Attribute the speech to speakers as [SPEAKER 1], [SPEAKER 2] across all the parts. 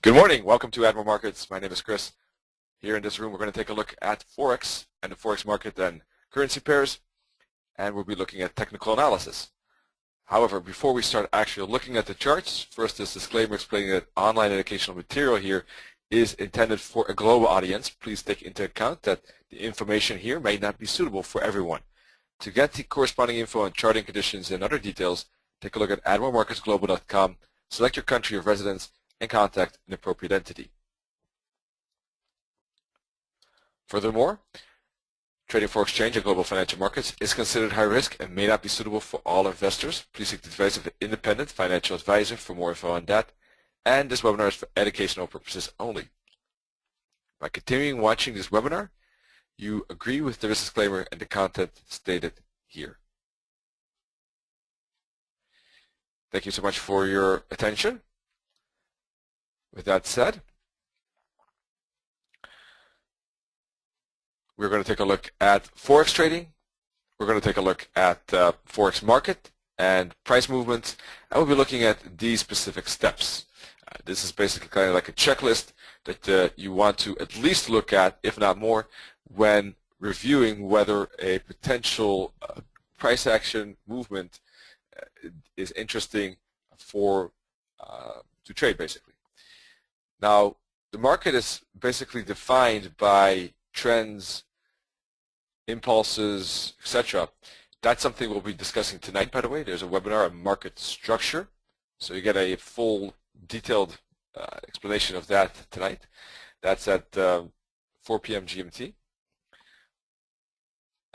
[SPEAKER 1] Good morning. Welcome to Admiral Markets. My name is Chris. Here in this room, we're going to take a look at Forex and the Forex market and currency pairs, and we'll be looking at technical analysis. However, before we start actually looking at the charts, first this disclaimer explaining that online educational material here is intended for a global audience. Please take into account that the information here may not be suitable for everyone. To get the corresponding info on charting conditions and other details, take a look at admiralmarketsglobal.com, select your country of residence, and contact an appropriate entity. Furthermore, trading foreign exchange and global financial markets is considered high risk and may not be suitable for all investors. Please seek the advice of an independent financial advisor for more info on that. And this webinar is for educational purposes only. By continuing watching this webinar, you agree with the disclaimer and the content stated here. Thank you so much for your attention. With that said, we're going to take a look at Forex trading. We're going to take a look at Forex market and price movements, and we'll be looking at these specific steps. This is basically kind of like a checklist that you want to at least look at, if not more, when reviewing whether a potential price action movement is interesting for to trade, basically. Now, the market is basically defined by trends, impulses, etc. That's something we'll be discussing tonight, by the way. There's a webinar on market structure, so you get a full detailed explanation of that tonight. That's at 4 p.m. GMT.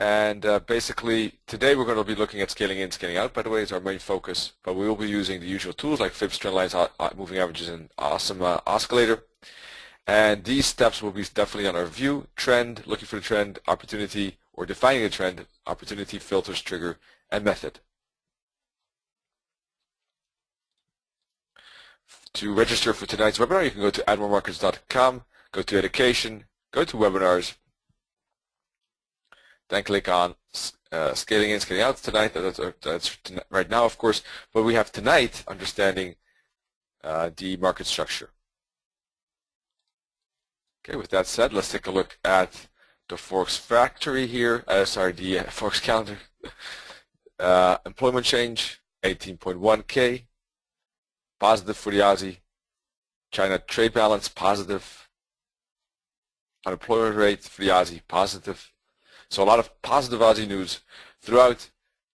[SPEAKER 1] And basically, today we're going to be looking at scaling in, scaling out, by the way, is our main focus. But we will be using the usual tools like fibs, trend lines, moving averages, and awesome oscillator. And these steps will be definitely on our view, trend, looking for the trend, opportunity, or defining the trend, opportunity, filters, trigger, and method. To register for tonight's webinar, you can go to admiralmarkets.com, go to education, go to webinars, then click on scaling in, scaling out tonight. That's right now, of course. But we have tonight understanding the market structure. Okay, with that said, let's take a look at the Forex factory here. The Forex calendar. Employment change, 18.1K. Positive for the Aussie. China trade balance, positive. Unemployment rate for the Aussie, positive. So a lot of positive Aussie news throughout.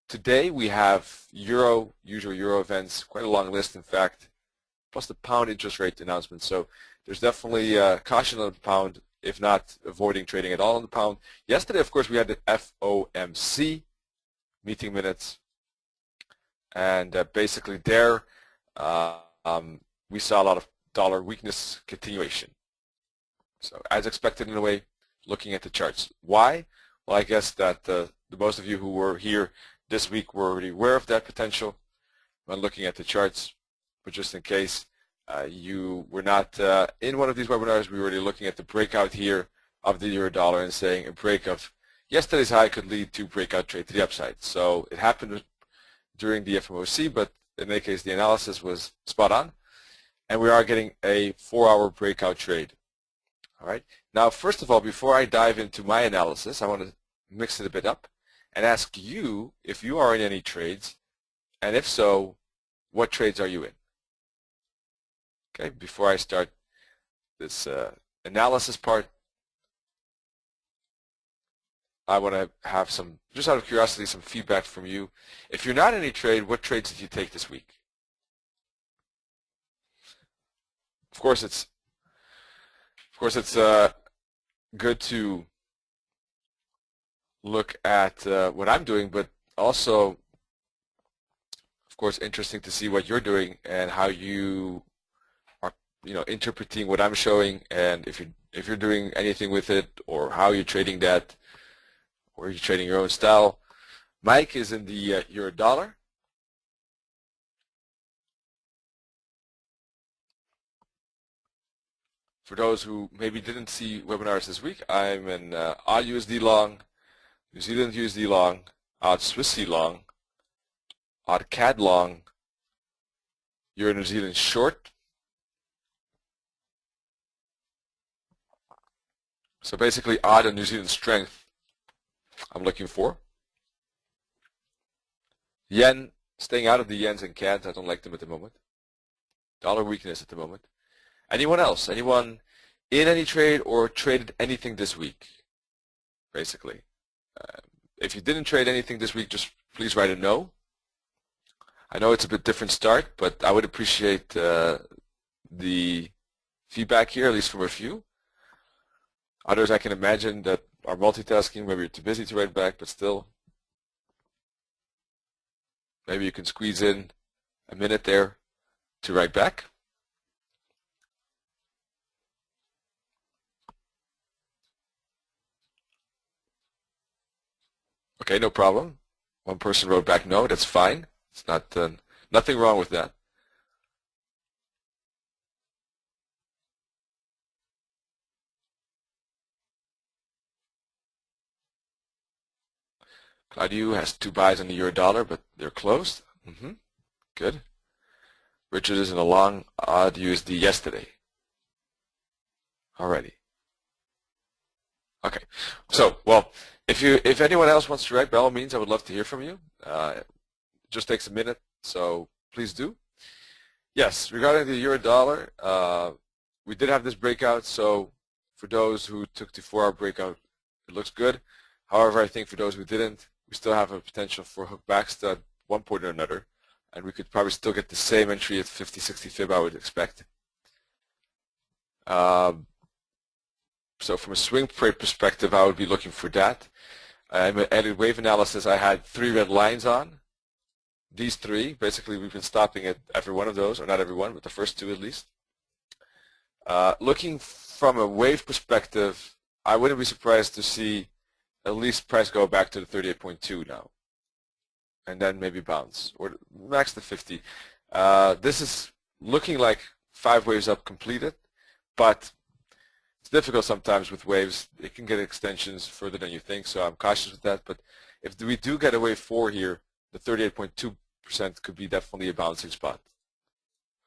[SPEAKER 1] Today we have usual Euro events, quite a long list in fact, plus the pound interest rate announcement. So there's definitely caution on the pound, if not avoiding trading at all on the pound. Yesterday, of course, we had the FOMC meeting minutes, and basically there we saw a lot of dollar weakness continuation. So as expected in a way, looking at the charts. Why? Well, I guess that the most of you who were here this week were already aware of that potential when looking at the charts, but just in case you were not in one of these webinars, we were already looking at the breakout here of the euro dollar and saying a break of yesterday's high could lead to breakout trade to the upside. So it happened during the FOMC, but in any case, the analysis was spot on, and we are getting a 4-hour breakout trade. All right. Now, first of all, before I dive into my analysis, I want to mix it a bit up and ask you if you are in any trades, and if so, what trades are you in? Okay, before I start this analysis part, I want to have some, just out of curiosity, some feedback from you. If you're not in any trade, what trades did you take this week? Of course, it's good to look at what I'm doing, but also, of course, interesting to see what you're doing and how you are, interpreting what I'm showing, and if you're doing anything with it, or how you're trading that, or you're trading your own style. Mike is in the euro dollar. For those who maybe didn't see webinars this week, I'm in odd USD long, New Zealand USD long, odd Swissy long, odd CAD long, Euro New Zealand short, So basically odd on New Zealand strength I'm looking for. Yen, staying out of the yens and cads. I don't like them at the moment. Dollar weakness at the moment. Anyone else? Anyone in any trade or traded anything this week? Basically. If you didn't trade anything this week, just please write a no. I know it's a bit different start, but I would appreciate the feedback here, at least from a few. Others, I can imagine that are multitasking. Maybe you're too busy to write back, but still. Maybe you can squeeze in a minute there to write back. Okay, no problem. One person wrote back no, that's fine. It's not nothing wrong with that. Claudio has 2 buys on the euro dollar, but they're closed. Good. Richard is in a long odd USD yesterday. Alrighty. Okay. So, well, if anyone else wants to write, by all means, I would love to hear from you. It just takes a minute, so please do. Yes, regarding the euro dollar, we did have this breakout, so for those who took the 4-hour breakout, it looks good. However, I think for those who didn't, we still have a potential for hook backs at one point or another, and we could probably still get the same entry at 50-60 fib, I would expect. So from a swing trade perspective, I would be looking for that. I added wave analysis. I had 3 red lines on. These 3, basically, we've been stopping at every one of those, or not every one, but the first 2 at least. Looking from a wave perspective, I wouldn't be surprised to see at least price go back to the 38.2 now, and then maybe bounce, or max the 50. This is looking like 5 waves up completed, but it's difficult sometimes with waves. It can get extensions further than you think, so I'm cautious with that. But if we do get a wave 4 here, the 38.2% could be definitely a bouncing spot.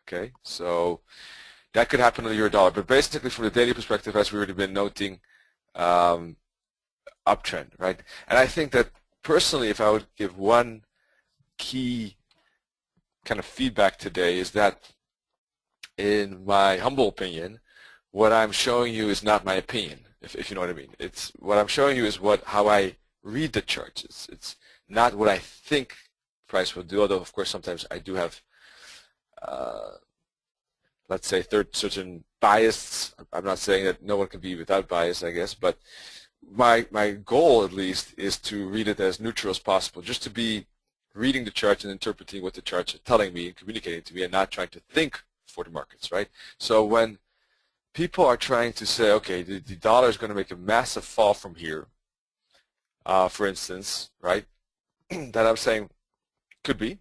[SPEAKER 1] Okay, so that could happen on the euro dollar. But basically, from the daily perspective, as we've already been noting, uptrend, right? And I think that personally, if I would give one key kind of feedback today, is that in my humble opinion, what I'm showing you is not my opinion, if you know what I mean. It's what I'm showing you is how I read the charts. It's not what I think price will do, although of course sometimes I do have let's say certain bias. I'm not saying that no one can be without bias, I guess, but my goal at least is to read it as neutral as possible, just to be reading the charts and interpreting what the charts are telling me and communicating to me, and not trying to think for the markets, right? So when people are trying to say, okay, the dollar is going to make a massive fall from here, for instance, right, that I'm saying could be.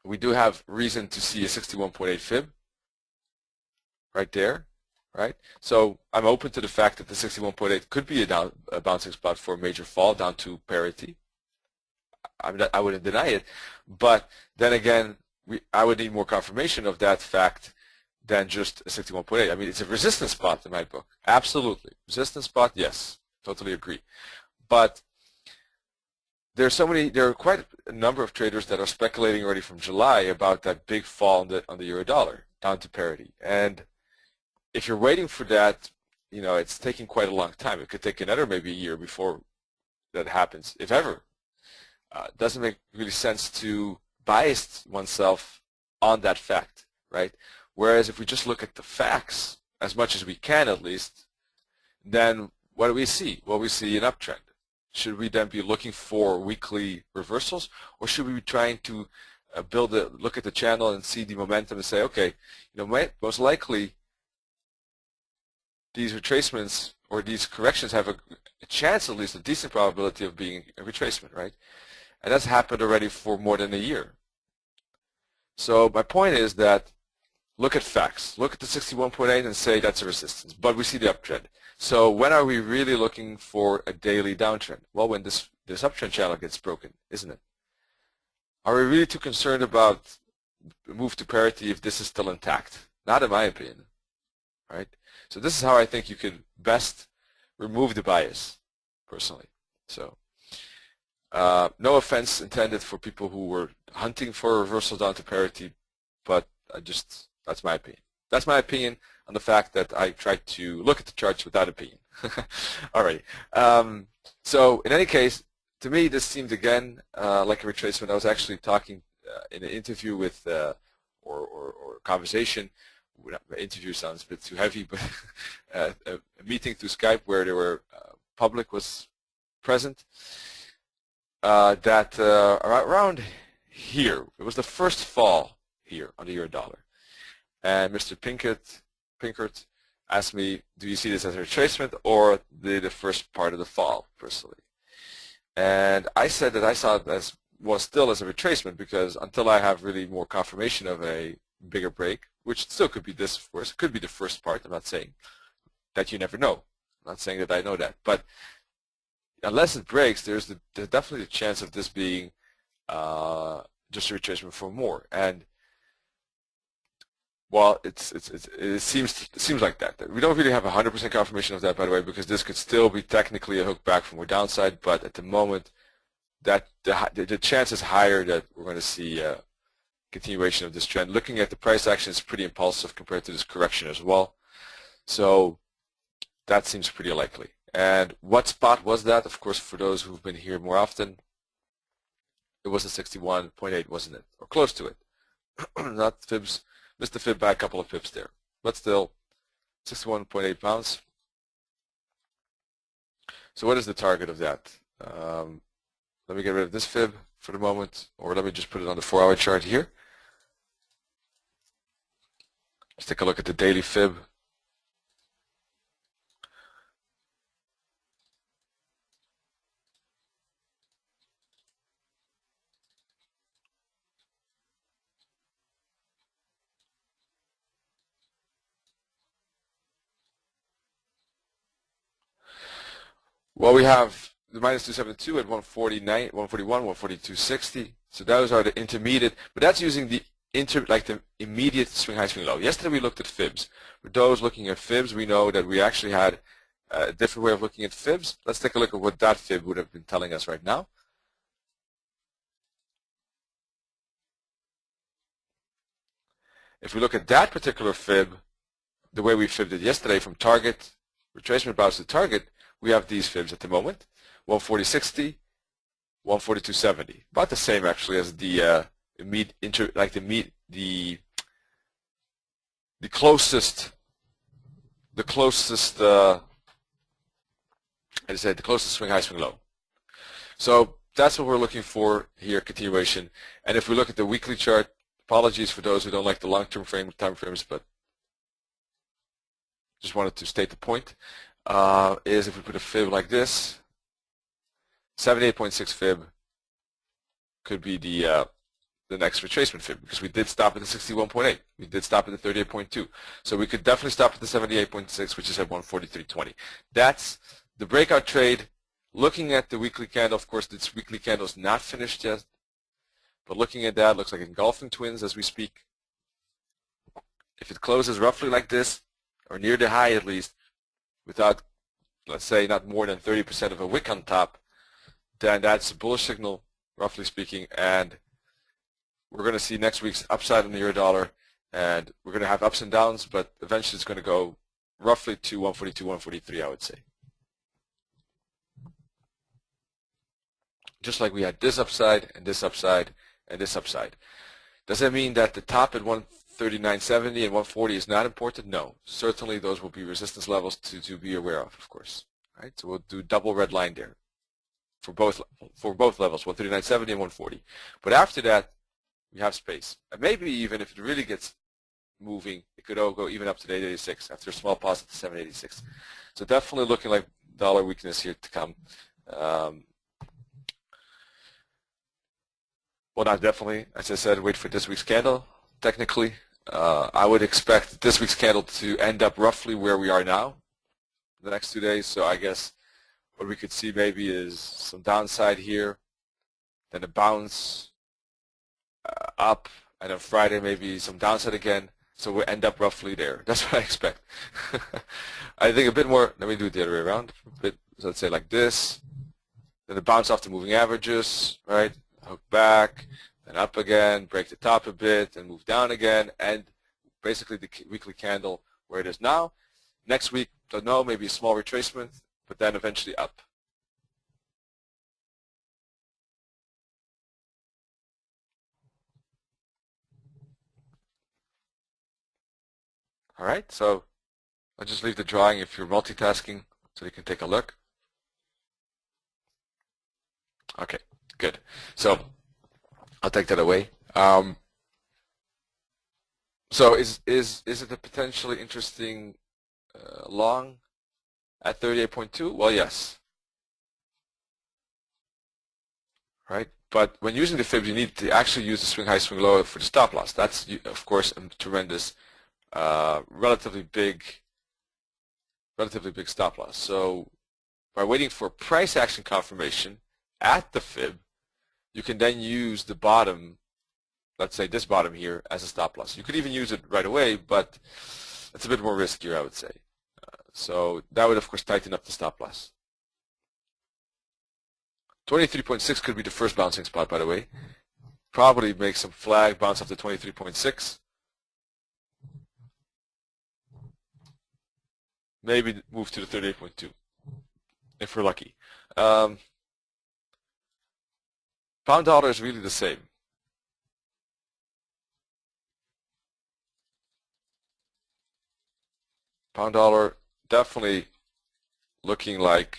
[SPEAKER 1] We do have reason to see a 61.8 fib right there, right? So I'm open to the fact that the 61.8 could be a bouncing spot for a major fall down to parity. I wouldn't deny it, but then again, I would need more confirmation of that fact than just a 61.8. I mean, it's a resistance spot in my book. Absolutely. Resistance spot, yes. Totally agree. But there are quite a number of traders that are speculating already from July about that big fall on the euro dollar down to parity. And if you're waiting for that, you know, it's taking quite a long time. It could take another maybe a year before that happens, if ever. It doesn't make really sense to bias oneself on that fact, right? Whereas if we just look at the facts, as much as we can at least, then what do we see? Well, we see an uptrend. Should we then be looking for weekly reversals, or should we be trying to look at the channel and see the momentum and say, okay, you know, most likely these retracements or these corrections have a chance, at least a decent probability of being a retracement, right? And that's happened already for more than a year. So my point is that look at facts. Look at the 61.8 and say that's a resistance. But we see the uptrend. So when are we really looking for a daily downtrend? Well, when this uptrend channel gets broken, isn't it? Are we really too concerned about move to parity if this is still intact? Not in my opinion, right? So this is how I think you could best remove the bias, personally. So no offense intended for people who were hunting for a reversal down to parity, but that's my opinion. That's my opinion on the fact that I tried to look at the charts without opinion. Alrighty. So in any case, to me, this seemed again like a retracement. I was actually talking in an interview with, or conversation. Interview sounds a bit too heavy, but a meeting through Skype where there were public was present. That around here, it was the first fall here on the euro dollar, and Mr. Pinkert asked me, "Do you see this as a retracement or the first part of the fall, personally?" And I said that I saw it as still as a retracement, because until I have really more confirmation of a bigger break, which still could be this, of course, it could be the first part. I'm not saying that, you never know. I'm not saying that I know that, but unless it breaks, there's definitely the chance of this being just a retracement for more. And well, it seems like that. We don't really have 100% confirmation of that, by the way, because this could still be technically a hook back from more downside. But at the moment, that the chance is higher that we're going to see a continuation of this trend. Looking at the price action, it's pretty impulsive compared to this correction as well. So that seems pretty likely. And what spot was that? Of course, for those who've been here more often, it was a 61.8, wasn't it? Or close to it. Not fibs. Missed the fib by a couple of pips there. But still, 61.8 pounds. So what is the target of that? Let me get rid of this fib for the moment, or let me just put it on the 4-hour chart here. Let's take a look at the daily fib. Well, we have the minus 272 at 149, 141, 142.60. So those are the intermediate, but that's using the the immediate swing high, swing low. Yesterday we looked at fibs. For those looking at fibs, we know that we actually had a different way of looking at fibs. Let's take a look at what that fib would have been telling us right now. If we look at that particular fib, the way we fibbed it yesterday from target, retracement bounce to target, we have these fibs at the moment, 140.60, 142.70. About the same actually as the closest swing high, swing low. So that's what we're looking for here, continuation. And if we look at the weekly chart, apologies for those who don't like the long-term time frames, but just wanted to state the point, is if we put a fib like this, 78.6 fib could be the next retracement fib, because we did stop at the 61.8. We did stop at the 38.2. So we could definitely stop at the 78.6, which is at 143.20. That's the breakout trade. Looking at the weekly candle, of course, this weekly candle is not finished yet, but looking at that, looks like engulfing twins as we speak. If it closes roughly like this, or near the high at least, without, let's say, not more than 30% of a wick on top, then that's a bullish signal, roughly speaking, and we're going to see next week's upside on the euro dollar, and we're going to have ups and downs, but eventually it's going to go roughly to 142, 143, I would say. Just like we had this upside, and this upside, and this upside. Does that mean that the top at 139.70 and 140 is not important? No. Certainly those will be resistance levels to be aware of course. Right? So we'll do double red line there for both levels, 139.70 and 140. But after that, we have space. And maybe even if it really gets moving, it could all go even up to 886 after a small pause at 786. So definitely looking like dollar weakness here to come. Well, not definitely. As I said, wait for this week's candle. Technically, I would expect this week's candle to end up roughly where we are now the next 2 days. So I guess what we could see maybe is some downside here, then a bounce up, and on Friday maybe some downside again. So we end up roughly there. That's what I expect. I think a bit more, let me do it the other way around. A bit, so let's say like this. Then it bounce off the moving averages, right? Hook back, then up again, break the top a bit, and move down again, and basically the weekly candle where it is now. Next week, don't know, maybe a small retracement, but then eventually up. All right, so I'll just leave the drawing if you're multitasking so you can take a look. Okay, good. So I'll take that away. So is it a potentially interesting long at 38.2? Well, yes. Right? But when using the fib, you need to actually use the swing high, swing low for the stop loss. That's, of course, a tremendous, relatively big stop loss. So by waiting for price action confirmation at the fib, you can then use the bottom, let's say this bottom here, as a stop loss. You could even use it right away, but it's a bit more riskier, I would say. So that would, of course, tighten up the stop loss. 23.6 could be the first bouncing spot, by the way. Probably make some flag, bounce up to 23.6. Maybe move to the 38.2, if we're lucky. Pound dollar is really the same. Pound dollar definitely looking like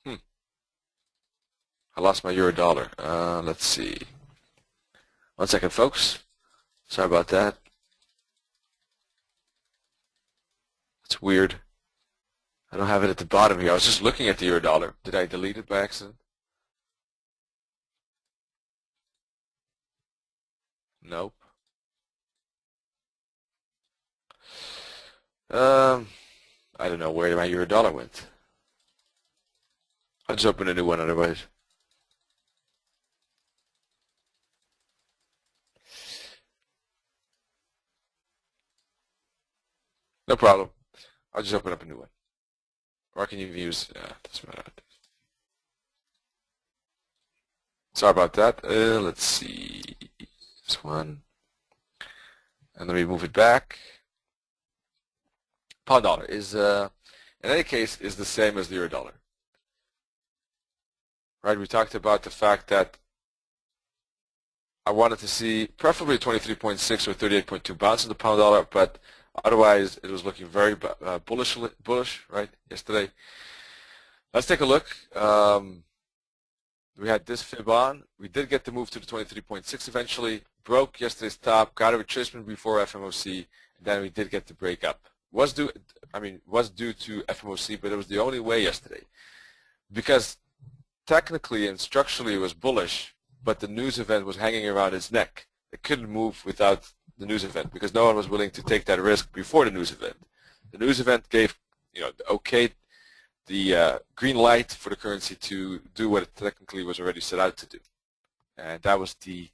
[SPEAKER 1] I lost my euro dollar. Let's see. 1 second, folks. Sorry about that. It's weird. I don't have it at the bottom here. I was just looking at the euro dollar. Did I delete it by accident? Nope. I don't know where my euro dollar went. I'll just open a new one otherwise. No problem. I'll just open up a new one. Or I can even use, doesn't matter. Sorry about that. Let's see. This one. And let me move it back. Pound dollar is, in any case, is the same as the euro dollar. Right? We talked about the fact that I wanted to see preferably 23.6 or 38.2 bounce in the pound dollar, but otherwise it was looking very bullish, right, yesterday. Let's take a look. We had this fib on. We did get the move to the 23.6 eventually, broke yesterday's top, got a retracement before FMOC, and then we did get the break up. Was due to FMOC, but it was the only way yesterday. Because technically and structurally it was bullish, but the news event was hanging around its neck. It couldn't move without the news event because no one was willing to take that risk before the news event. The news event gave, the green light for the currency to do what it technically was already set out to do. And that was the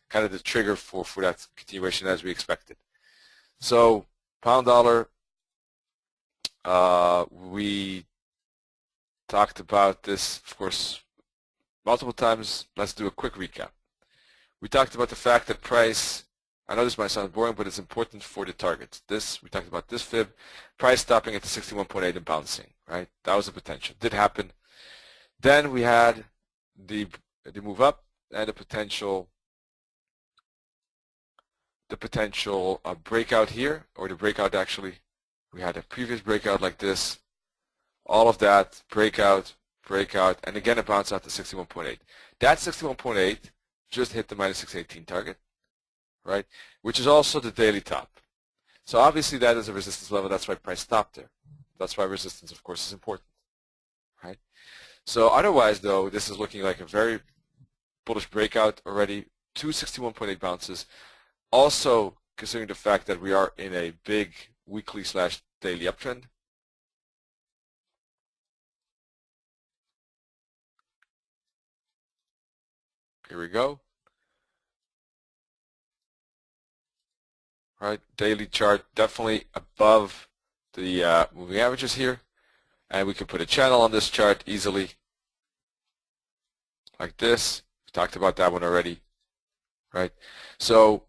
[SPEAKER 1] kind of the trigger for that continuation as we expected. So pound dollar, we talked about this, of course, multiple times. Let's do a quick recap. We talked about the fact that price, I know this might sound boring, but it's important for the targets. We talked about this fib, price stopping at the 61.8 and bouncing, right? That was a potential. Did happen. Then we had the move up and the potential breakout here, or the breakout actually. We had a previous breakout like this. All of that, breakout, and again a bounce out to 61.8. That 61.8 just hit the minus 618 target, right? Which is also the daily top. So obviously that is a resistance level. That's why price stopped there. That's why resistance, of course, is important, right? So otherwise, though, this is looking like a very bullish breakout already. 2 61.8 bounces. Also, considering the fact that we are in a big weekly/daily uptrend. Here we go. right? Daily chart definitely above the moving averages here, and we can put a channel on this chart easily, like this. We talked about that one already, right? So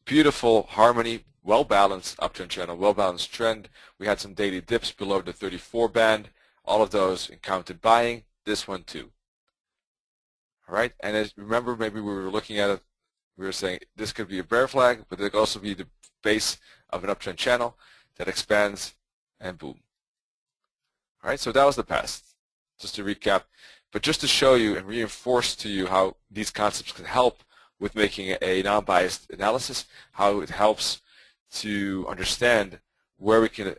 [SPEAKER 1] beautiful harmony, well-balanced uptrend channel, well-balanced trend. We had some daily dips below the 34 band. All of those encountered buying. This one too. All right, and as remember, maybe we were looking at it, we were saying this could be a bear flag, but it could also be the base of an uptrend channel that expands and boom. All right, so that was the past. Just to recap, but just to show you and reinforce to you how these concepts can help with making a non-biased analysis, how it helps to understand where we can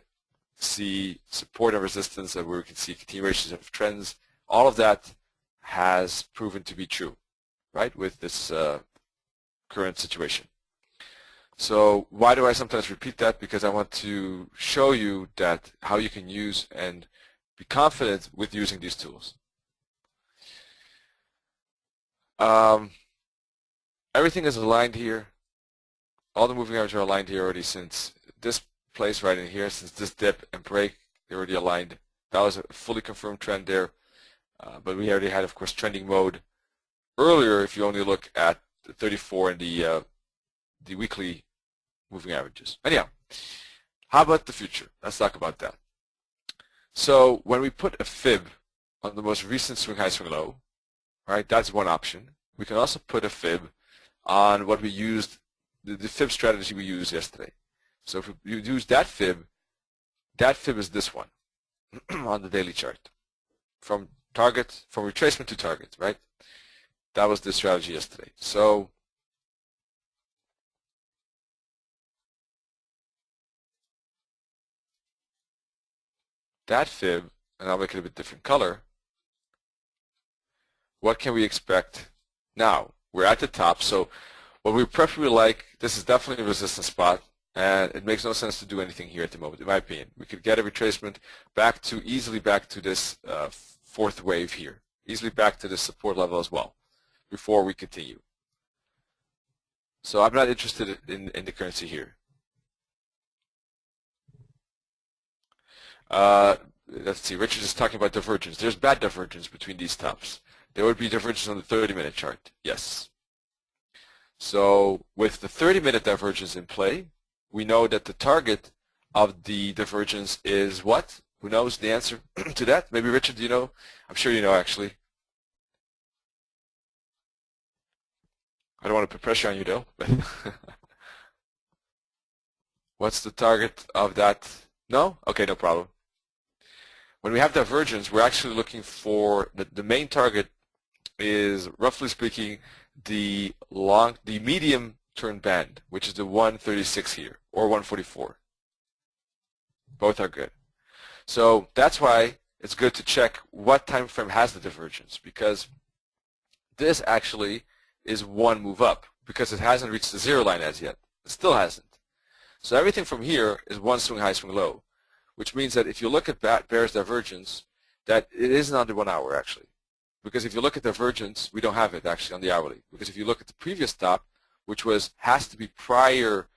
[SPEAKER 1] see support and resistance and where we can see continuations of trends. All of that has proven to be true, right, with this current situation. So why do I sometimes repeat that? Because I want to show you that how you can use and be confident with using these tools. Everything is aligned here. All the moving averages are aligned here already since this place right in here, since this dip and break, they're already aligned. That was a fully confirmed trend there. But we already had, of course, trending mode earlier if you only look at the 34 and the weekly moving averages. Anyhow, how about the future? Let's talk about that. So when we put a fib on the most recent swing high, swing low, right, that's one option. We can also put a fib on what we used, the fib strategy we used yesterday. So if you use that fib is this one on the daily chart. From target, from retracement to target, right? That was the strategy yesterday. So that fib, and I'll make it a bit different color, what can we expect now? We're at the top, so what we preferably like, this is definitely a resistance spot, and it makes no sense to do anything here at the moment, in my opinion. We could get a retracement easily back to this fourth wave here, easily back to this support level as well, before we continue. So I'm not interested in the currency here. Let's see, Richard is talking about divergence. There's bad divergence between these tops. There would be divergence on the 30-minute chart, yes. So with the 30-minute divergence in play, we know that the target of the divergence is what? Who knows the answer to that? Maybe Richard, do you know? I'm sure you know, actually. I don't want to put pressure on you, though. What's the target of that? No? Okay, no problem. When we have divergence, we're actually looking for the main target is, roughly speaking, the medium turn band, which is the 136 here, or 144. Both are good. So that's why it's good to check what time frame has the divergence, because this actually is one move up, because it hasn't reached the zero line as yet. It still hasn't. So everything from here is one swing high, swing low, which means that if you look at bear's divergence, that it isn't under 1 hour actually. Because if you look at divergence, we don't have it actually on the hourly. Because if you look at the previous top, which has to be prior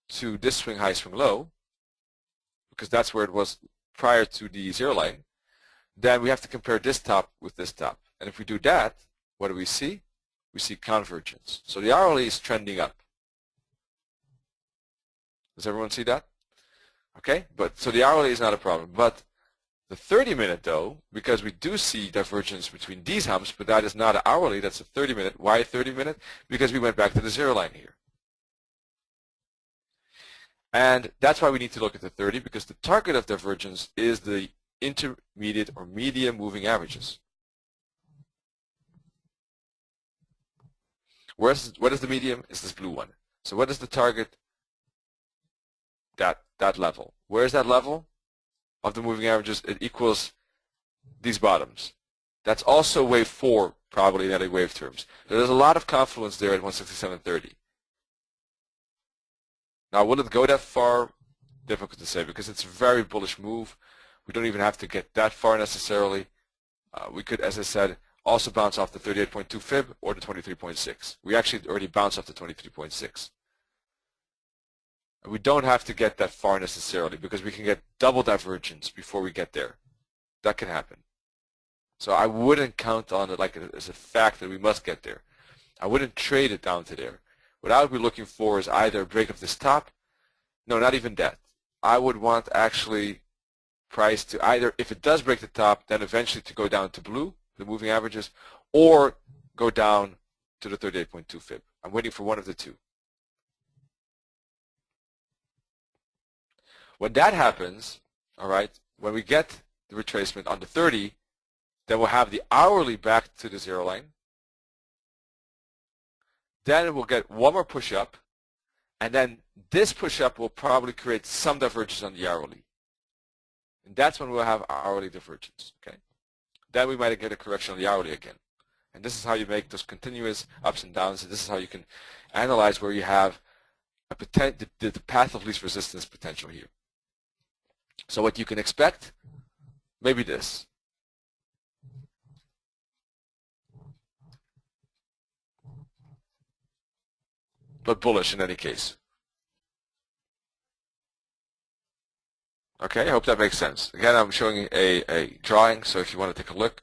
[SPEAKER 1] to this swing high, swing low, because that's where it was prior to the zero line, then we have to compare this top with this top. And if we do that, what do we see? We see convergence. So the hourly is trending up. Does everyone see that? Okay, so the hourly is not a problem. But the 30-minute though, because we do see divergence between these humps, but that is not an hourly, that's a 30-minute. Why a 30-minute? Because we went back to the zero line here. And that's why we need to look at the 30, because the target of divergence is the intermediate or medium moving averages. What is the medium? It's this blue one. So what is the target? That level. Where is that level of the moving averages? It equals these bottoms. That's also wave 4, probably in any wave terms. There's a lot of confluence there at 167.30. Now, will it go that far? Difficult to say, because it's a very bullish move. We don't even have to get that far necessarily. We could, as I said, also bounce off the 38.2 fib or the 23.6. We actually already bounced off the 23.6. We don't have to get that far necessarily because we can get double divergence before we get there. That can happen. So I wouldn't count on it like as a fact that we must get there. I wouldn't trade it down to there. What I would be looking for is either a break of this top. No, not even that. I would want actually price to either, if it does break the top, then eventually to go down to blue, the moving averages, or go down to the 38.2 fib. I'm waiting for one of the two. When that happens, all right, when we get the retracement on the 30, then we'll have the hourly back to the zero line. Then we'll get one more push up, and then this push up will probably create some divergence on the hourly. And that's when we'll have hourly divergence, okay? Then we might get a correction on the hourly again. And this is how you make those continuous ups and downs, and this is how you can analyze where you have a the path of least resistance potential here. So what you can expect, maybe this. But bullish in any case. Okay, I hope that makes sense. Again, I'm showing a drawing, so if you want to take a look,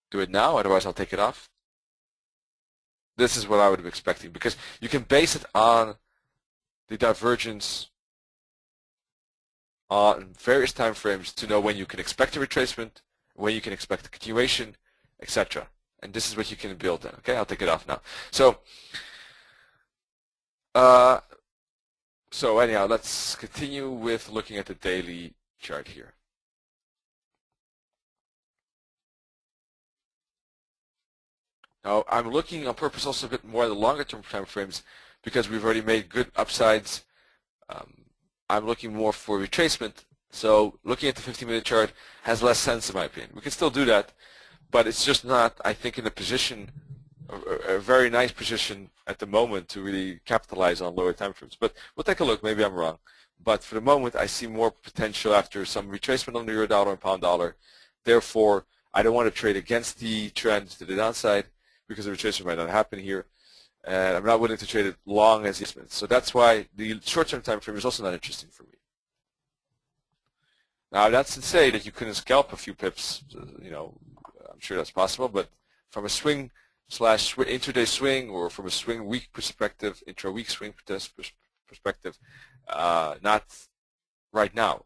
[SPEAKER 1] do it now, otherwise I'll take it off. This is what I would be expecting, because you can base it on the divergence on various time frames to know when you can expect a retracement, when you can expect a continuation, etc. And this is what you can build in. Okay, I'll take it off now. So anyhow, let's continue with looking at the daily chart here. Now, I'm looking on purpose also a bit more at the longer term time frames because we've already made good upsides. I'm looking more for retracement. So looking at the 15-minute chart has less sense in my opinion. We can still do that, but it's just not, I think, in a position, a very nice position at the moment to really capitalize on lower time frames. But we'll take a look. Maybe I'm wrong. But for the moment, I see more potential after some retracement on the euro dollar and pound dollar. Therefore, I don't want to trade against the trend to the downside because the retracement might not happen here. And I'm not willing to trade it long as investment. So that's why the short-term time frame is also not interesting for me. Now, that's to say that you couldn't scalp a few pips. You know, I'm sure that's possible. But from a swing / intraday swing, or from a swing week perspective, intra-week swing perspective, not right now.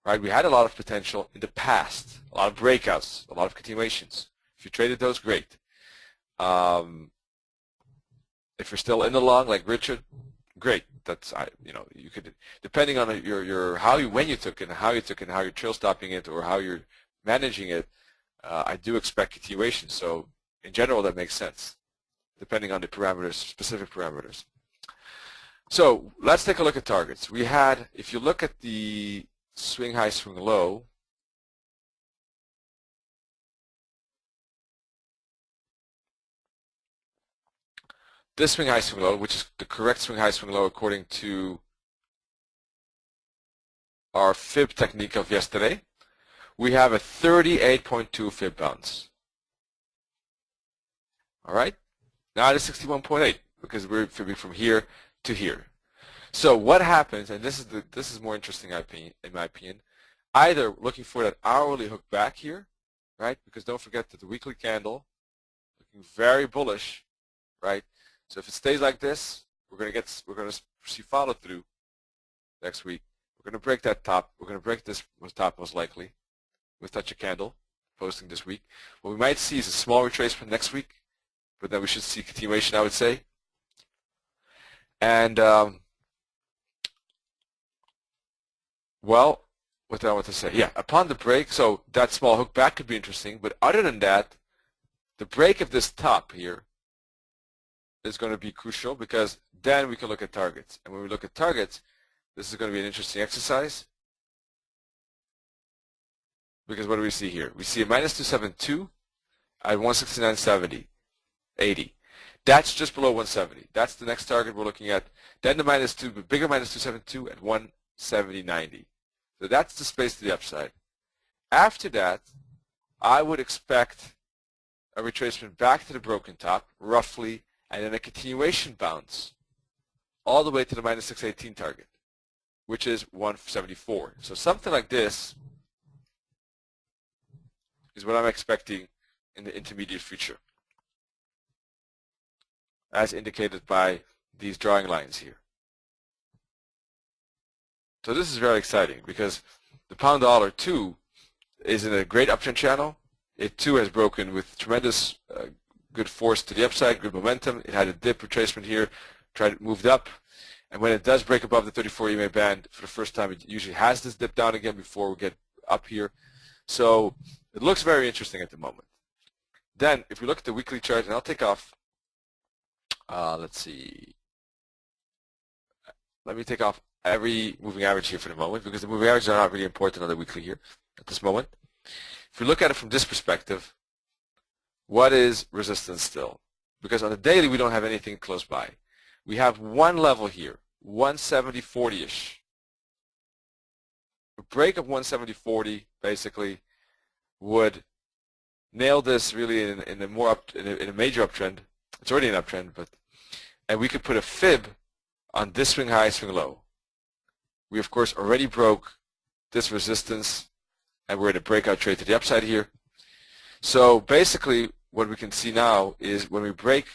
[SPEAKER 1] Right? We had a lot of potential in the past, a lot of breakouts, a lot of continuations. If you traded those, great. If you're still in the long, like Richard, great. That's you could, depending on when you took it, and how you took it, and how you're trail stopping it, or how you're managing it. I do expect continuation. So in general, that makes sense, depending on the parameters, specific parameters. So let's take a look at targets. We had, if you look at the swing high, swing low. This swing high, swing low, which is the correct swing high, swing low according to our fib technique of yesterday, we have a 38.2 fib bounce. All right? Now it is 61.8 because we're fibbing from here to here. So what happens, and this is more interesting in my opinion, either looking for that hourly hook back here, right? Because don't forget that the weekly candle looking very bullish, right? So if it stays like this, we're going to see follow through next week. We're going to break that top. We're going to break this top most likely with touch a candle posting this week. What we might see is a small retracement next week, but then we should see continuation, I would say. And well, what did I want to say? Yeah, upon the break, so that small hook back could be interesting. But other than that, the break of this top here is going to be crucial because then we can look at targets. And when we look at targets, this is going to be an interesting exercise because what do we see here? We see a minus 272 at 169.70, 80. That's just below 170. That's the next target we're looking at. Then the bigger minus 272 at 170.90. So that's the space to the upside. After that, I would expect a retracement back to the broken top, roughly, and then a continuation bounce all the way to the minus 618 target, which is 174. So something like this is what I'm expecting in the intermediate future, as indicated by these drawing lines here. So this is very exciting because the pound dollar too is in a great uptrend channel. It too has broken with tremendous good force to the upside, good momentum. It had a dip retracement here, moved up, and when it does break above the 34 EMA band for the first time, it usually has this dip down again before we get up here. So it looks very interesting at the moment. Then if we look at the weekly chart, and I'll take off, let's see, let me take off every moving average here for the moment, because the moving averages are not really important on the weekly here at this moment. If we look at it from this perspective, what is resistance still? Because on the daily we don't have anything close by. We have one level here, 170.40-ish. A break of 170.40 basically would nail this really in a major uptrend. It's already an uptrend, and we could put a fib on this swing high, swing low. We of course already broke this resistance, and we're in a breakout trade to the upside here. So basically what we can see now is when we break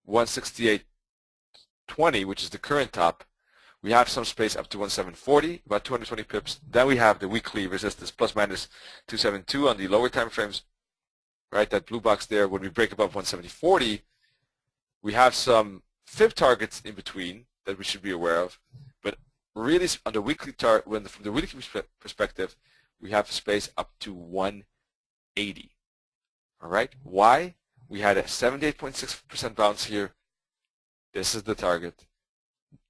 [SPEAKER 1] 168.20, which is the current top, we have some space up to 1740, about 220 pips. Then we have the weekly resistance plus minus 272 on the lower time frames, right? That blue box there. When we break above 170.40, we have some fib targets in between that we should be aware of. But really, on the weekly chart, from the weekly perspective, we have space up to 180. All right. Why? We had a 78.6% bounce here. This is the target.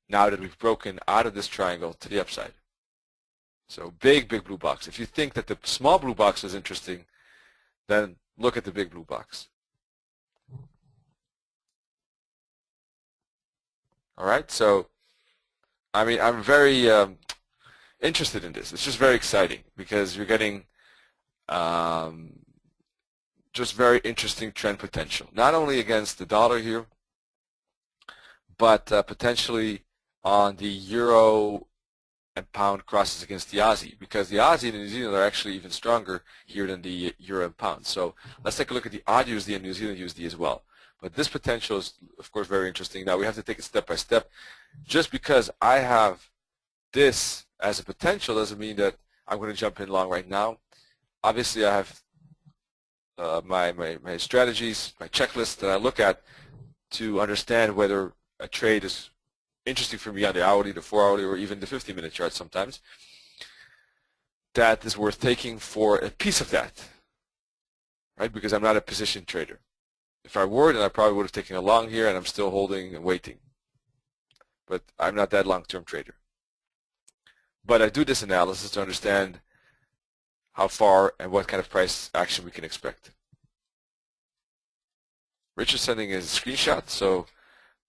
[SPEAKER 1] Now that we've broken out of this triangle to the upside. So big blue box. If you think that the small blue box is interesting, then look at the big blue box. All right. So, I mean, I'm very interested in this. It's just very exciting because you're getting just very interesting trend potential. Not only against the dollar here, but potentially on the euro and pound crosses against the Aussie, because the Aussie and the New Zealand are actually even stronger here than the euro and pound. So let's take a look at the odd USD and New Zealand USD as well. But this potential is, of course, very interesting. Now we have to take it step by step. Just because I have this as a potential doesn't mean that I'm going to jump in long right now. Obviously, I have my strategies, my checklist that I look at to understand whether a trade is interesting for me on the hourly, the 4-hourly, or even the 50-minute chart sometimes. That is worth taking for a piece of that, right? Because I'm not a position trader. If I were, then I probably would have taken a long here, and I'm still holding and waiting. But I'm not that long-term trader. But I do this analysis to understand how far and what kind of price action we can expect. Richard's sending his screenshot, so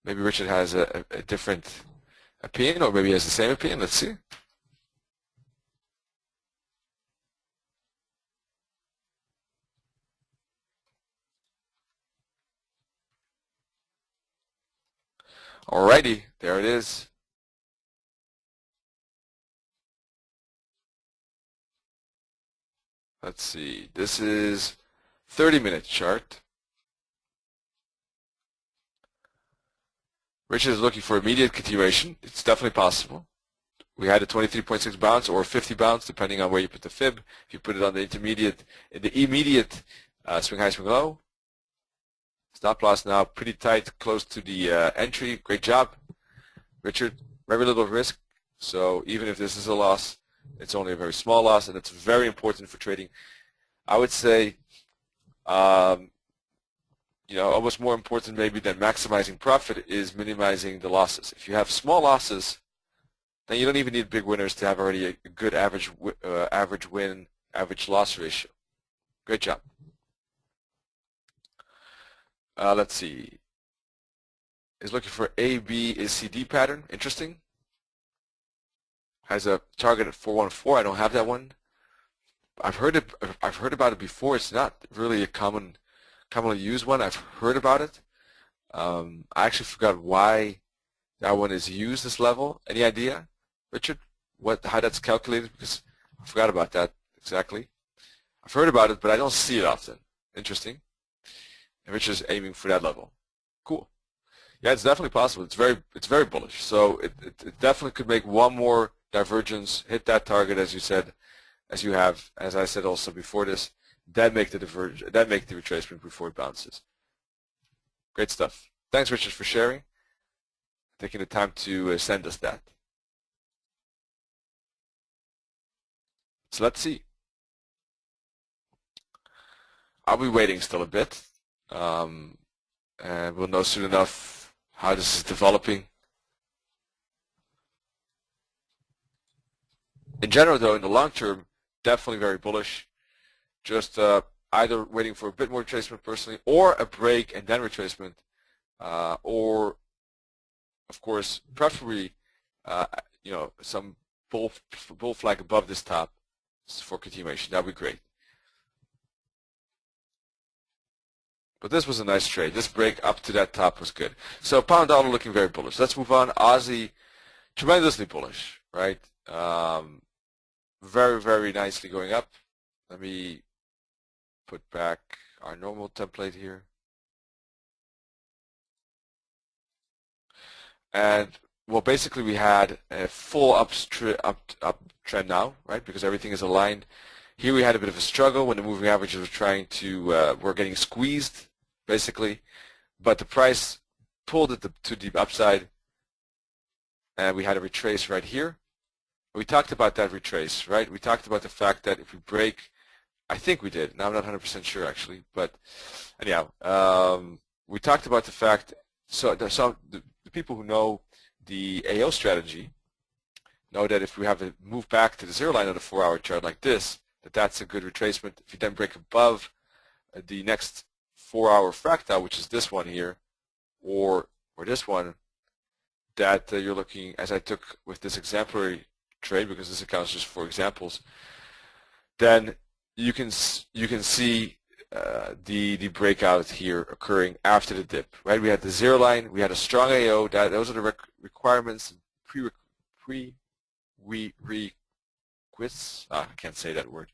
[SPEAKER 1] maybe Richard has a different opinion, or maybe he has the same opinion. Let's see. Alrighty, there it is. Let's see. This is 30-minute chart. Richard is looking for immediate continuation. It's definitely possible. We had a 23.6 bounce or 50 bounce, depending on where you put the fib. If you put it on the intermediate, in the immediate swing high, swing low. Stop loss now pretty tight, close to the entry. Great job, Richard. Very little risk. So even if this is a loss, it's only a very small loss, and it's very important for trading. I would say, almost more important maybe than maximizing profit is minimizing the losses. If you have small losses, then you don't even need big winners to have already a good average win, average loss ratio. Great job. Let's see. Is looking for A, B, is CD pattern. Interesting. Has a target at 414. I don't have that one. I've heard about it before. It's not really a commonly used one. I've heard about it. I actually forgot why That one is used as level. Any idea, Richard, how that's calculated? Because I forgot about that exactly. I've heard about it, but I don't see it often. Interesting. And Richard's aiming for that level. Cool. Yeah, it's definitely possible. It's very bullish. So it definitely could make one more divergence, hit that target as you said, as I said also before this, then make the retracement before it bounces. Great stuff. Thanks, Richard, for sharing, taking the time to send us that. So let's see. I'll be waiting still a bit, and we'll know soon enough how this is developing. In general, though, in the long term, definitely very bullish. Just either waiting for a bit more retracement personally, or a break and then retracement, or, of course, preferably, some bull flag above this top for continuation. That would be great. But this was a nice trade. This break up to that top was good. So pound dollar looking very bullish. Let's move on. Aussie, tremendously bullish, right? Very, very nicely going up. Let me put back our normal template here. And well, basically we had a full uptrend now, right? Because everything is aligned. Here we had a bit of a struggle when the moving averages were trying to, were getting squeezed, basically. But the price pulled it to the upside, and we had a retrace right here. We talked about that retrace, right? We talked about the fact that if we break, I think we did. Now I'm not 100% sure actually, but anyhow, we talked about the fact. So the people who know the AO strategy know that if we have a move back to the zero line on a 4-hour chart like this, that's a good retracement. If you then break above the next 4-hour fractal, which is this one here, or this one, that you're looking, as I took with this exemplary trade, because this accounts just for examples, then you can see the breakout here occurring after the dip, right? We had the zero line, we had a strong AO. Those are the requirements, prerequisites. I can't say that word.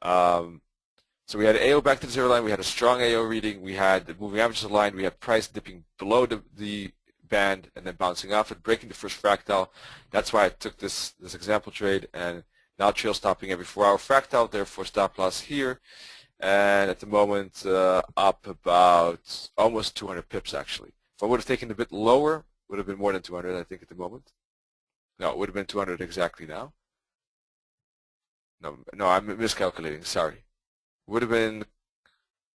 [SPEAKER 1] So we had AO back to the zero line, we had a strong AO reading, we had the moving averages aligned, we had price dipping below the band and then bouncing off it, breaking the first fractal. That's why I took this example trade, and now trail stopping every 4-hour fractal, therefore stop loss here. And at the moment, up about almost 200 pips actually. If I would have taken a bit lower, would have been more than 200, I think, at the moment. No, it would have been 200 exactly now. No, I'm miscalculating. Sorry. Would have been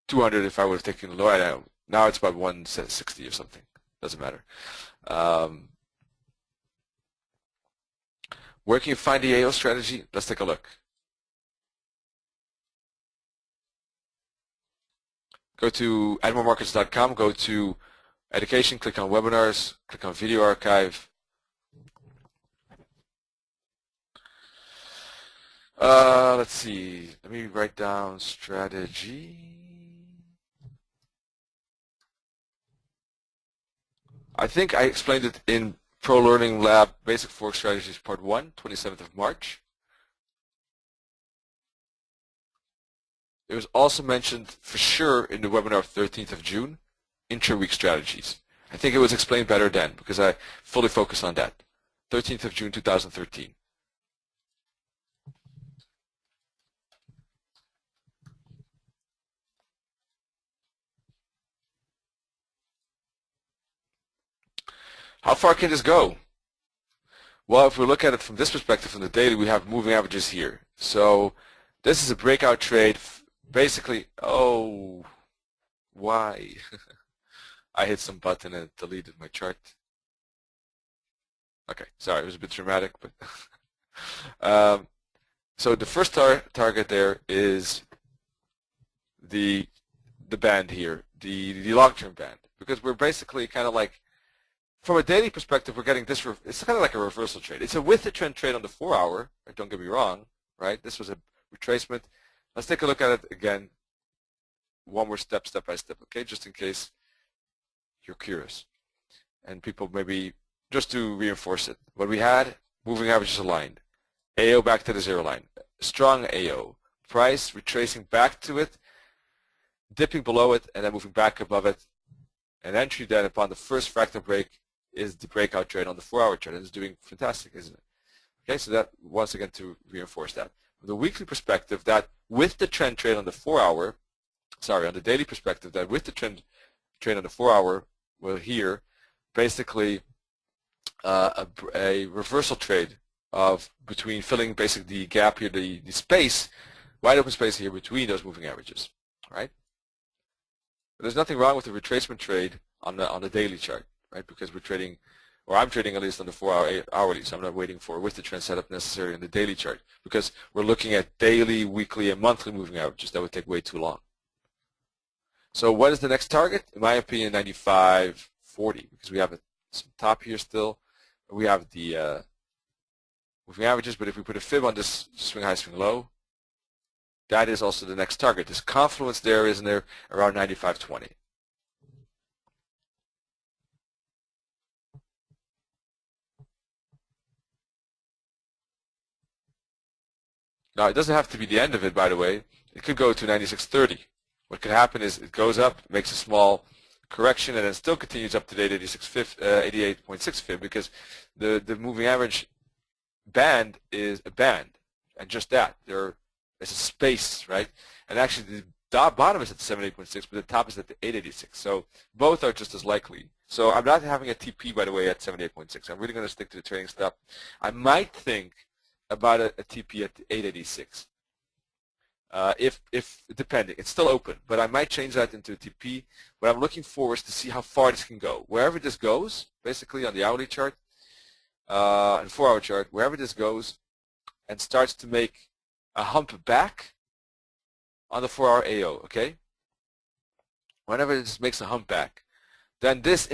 [SPEAKER 1] 200 if I would have taken the lower. Now it's about 160 or something. Doesn't matter. Where can you find the AO strategy? Let's take a look. Go to admiralmarkets.com, go to education, click on webinars, click on video archive. Let's see. Let me write down strategy. I think I explained it in Pro Learning Lab Basic Forex Strategies Part 1, 27th of March. It was also mentioned for sure in the webinar of 13th of June, intra-week strategies. I think it was explained better then because I fully focus on that. 13th of June 2013. How far can this go? Well, if we look at it from this perspective, from the daily, we have moving averages here. So this is a breakout trade. Basically, oh, why? I hit some button and it deleted my chart. Okay, sorry, it was a bit dramatic, but so the first target there is the band here, the long-term band, because we're basically kind of like, from a daily perspective, we're getting this. It's kind of like a reversal trade. It's a with the trend trade on the 4-hour. Right? Don't get me wrong, right? This was a retracement. Let's take a look at it again. One more step by step, okay? Just in case you're curious. and people maybe just to reinforce it. What we had, moving averages aligned, AO back to the zero line, strong AO, price retracing back to it, dipping below it, and then moving back above it. An entry then upon the first fractal break is the breakout trade on the 4-hour chart, and it's doing fantastic, isn't it? Okay, so that once again to reinforce that. From the weekly perspective, that with the trend trade on the 4-hour, on the daily perspective, that with the trend trade on the 4-hour, we'll here basically a reversal trade of between filling basically the gap here, the space, wide open space here between those moving averages, right? But there's nothing wrong with the retracement trade on the daily chart, right? Because we're trading, or I'm trading at least on the 4-hour hourly, so I'm not waiting for with the trend setup necessarily on the daily chart, because we're looking at daily, weekly, and monthly moving averages. That would take way too long. So what is the next target? In my opinion, 95.40, because we have some top here still. We have the moving averages, but if we put a fib on this swing high, swing low, that is also the next target. This confluence there, isn't there, around 95.20. Now, it doesn't have to be the end of it, by the way. It could go to 96.30. What could happen is it goes up, makes a small correction, and then still continues up to the 88.6 fib, because the moving average band is a band, and just that. There is a space, right? And actually, the bottom is at the 78.6, but the top is at the 886. So both are just as likely. So I'm not having a TP, by the way, at 78.6. I'm really going to stick to the trading stop. I might think about a TP at 886. If depending, it's still open, but I might change that into a TP. What I'm looking for is to see how far this can go. Wherever this goes, basically on the hourly chart and 4-hour chart, wherever this goes and starts to make a hump back on the 4-hour AO, okay? Whenever this makes a hump back, then this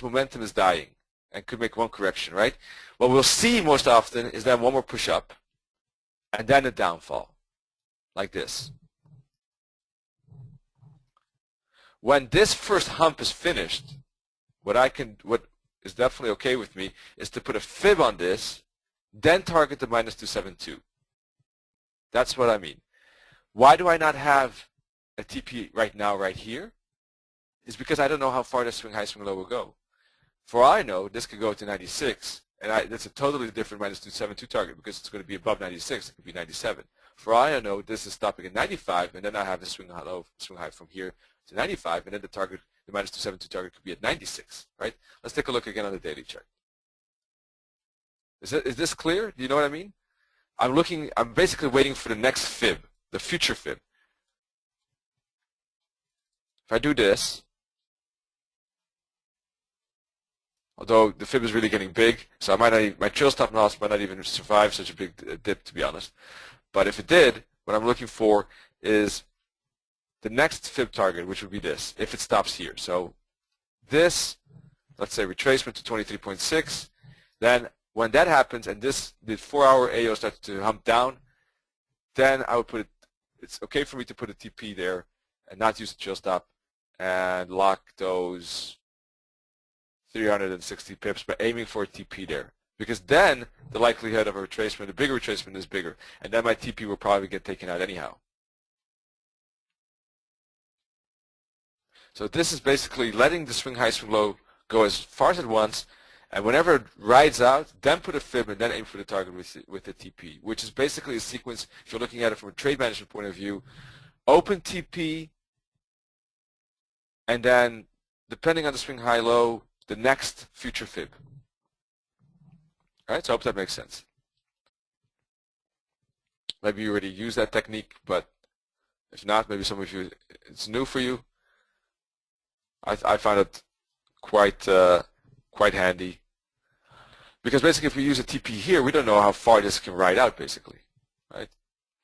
[SPEAKER 1] momentum is dying and could make one correction, right? What we'll see most often is then one more push up and then a downfall, like this. When this first hump is finished, what is definitely okay with me is to put a fib on this, then target the minus 272. That's what I mean. Why do I not have a TP right now, right here? It's because I don't know how far the swing high, swing low will go. For all I know, this could go to 96, and that's a totally different minus 272 target because it's going to be above 96. It could be 97. For all I know, this is stopping at 95, and then I have a swing high from here to 95, and then the minus 272 target could be at 96, right? Let's take a look again on the daily chart. Is this clear? Do you know what I mean? I'm basically waiting for the next fib, the future fib. If I do this, although the fib is really getting big, so my trail stop loss might not even survive such a big dip, to be honest. But if it did, what I'm looking for is the next fib target, which would be this, if it stops here. So this, let's say retracement to 23.6, then when that happens and the 4-hour AO starts to hump down, then I would put it, it's okay for me to put a TP there and not use the trail stop and lock those 360 pips by aiming for a TP there. Because then the likelihood of a retracement, a bigger retracement is bigger. And then my TP will probably get taken out anyhow. So this is basically letting the swing high, swing low go as far as it wants. And whenever it rides out, then put a fib and then aim for the target with the TP, which is basically a sequence, if you're looking at it from a trade management point of view, open TP, and then depending on the swing high, low, the next future fib. All right, so I hope that makes sense. Maybe you already use that technique, but if not, maybe some of you, it's new for you. I find it quite handy. Because basically if we use a TP here, we don't know how far this can ride out, basically. Right?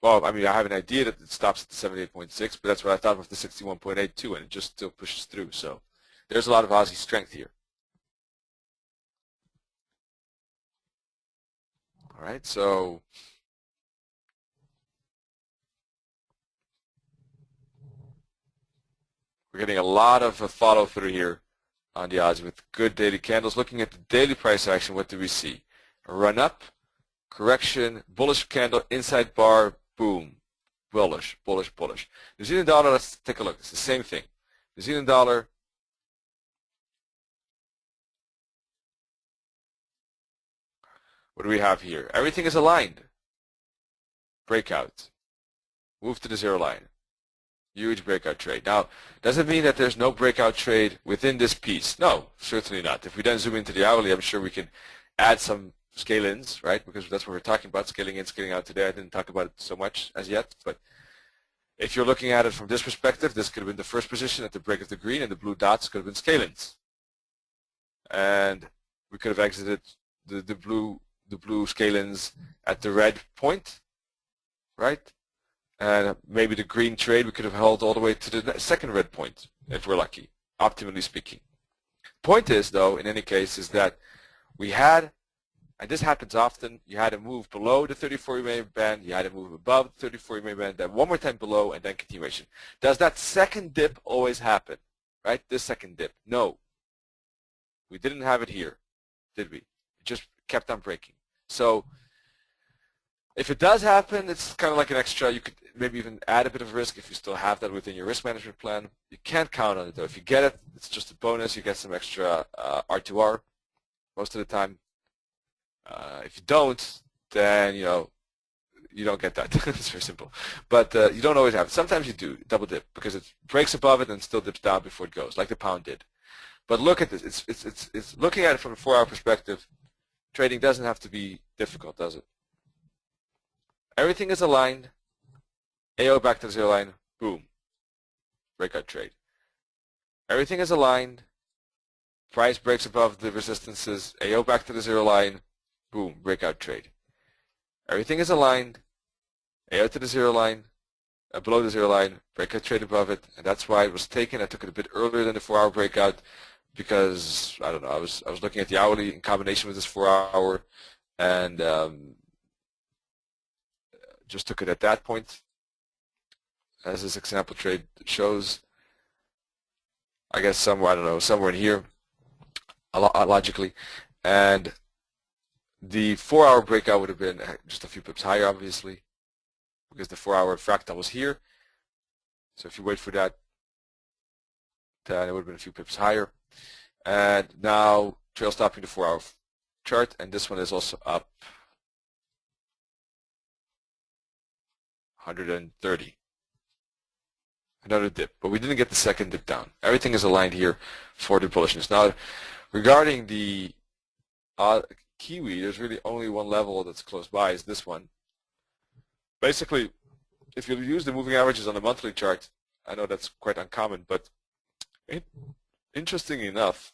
[SPEAKER 1] Well, I mean, I have an idea that it stops at the 78.6, but that's what I thought of the 61.82, and it just still pushes through. So there's a lot of Aussie strength here. All right, so we're getting a lot of follow through here on the Aussie with good daily candles. Looking at the daily price action, what do we see? A run up, correction, bullish candle, inside bar, boom. Bullish, bullish, bullish. New Zealand dollar, let's take a look. It's the same thing. New Zealand dollar, what do we have here? Everything is aligned. Breakout. Move to the zero line. Huge breakout trade. Now, does it mean that there's no breakout trade within this piece? No, certainly not. If we then zoom into the hourly, I'm sure we can add some scale-ins, right? Because that's what we're talking about, scaling in, scaling out today. I didn't talk about it so much as yet, but if you're looking at it from this perspective, this could have been the first position at the break of the green, and the blue dots could have been scale-ins. And we could have exited the blue scale-ins at the red point, right? And maybe the green trade we could have held all the way to the second red point, if we're lucky, optimally speaking. Point is, though, in any case, is that we had, and this happens often, you had to move below the 34 EMA band, you had to move above the 34 EMA band, then one more time below, and then continuation. Does that second dip always happen, right? This second dip? No. We didn't have it here, did we? It just kept on breaking. So if it does happen, it's kind of like an extra. You could maybe even add a bit of risk if you still have that within your risk management plan. You can't count on it, though. If you get it, it's just a bonus. You get some extra R2R most of the time. If you don't, then, you don't get that. It's very simple. But you don't always have it. Sometimes you do, double dip, because it breaks above it and still dips down before it goes, like the pound did. But look at this. It's looking at it from a 4-hour perspective. Trading doesn't have to be difficult, does it? Everything is aligned. AO back to the zero line. Boom. Breakout trade. Everything is aligned. Price breaks above the resistances. AO back to the zero line. Boom. Breakout trade. Everything is aligned. AO to the zero line. Below the zero line. Breakout trade above it. And that's why it was taken. I took it a bit earlier than the 4-hour breakout because, I don't know, I was looking at the hourly in combination with this 4-hour and just took it at that point, as this example trade shows. I guess somewhere, I don't know, somewhere in here, logically. And the 4-hour breakout would have been just a few pips higher, obviously, because the 4-hour fractal was here. So if you wait for that, then it would have been a few pips higher. And now trail stopping the 4-hour chart, and this one is also up 130. Another dip, but we didn't get the second dip down. Everything is aligned here for the bullishness. Now, regarding the Kiwi, there's really only one level that's close by, is this one. Basically, if you use the moving averages on the monthly chart, I know that's quite uncommon, but interestingly enough,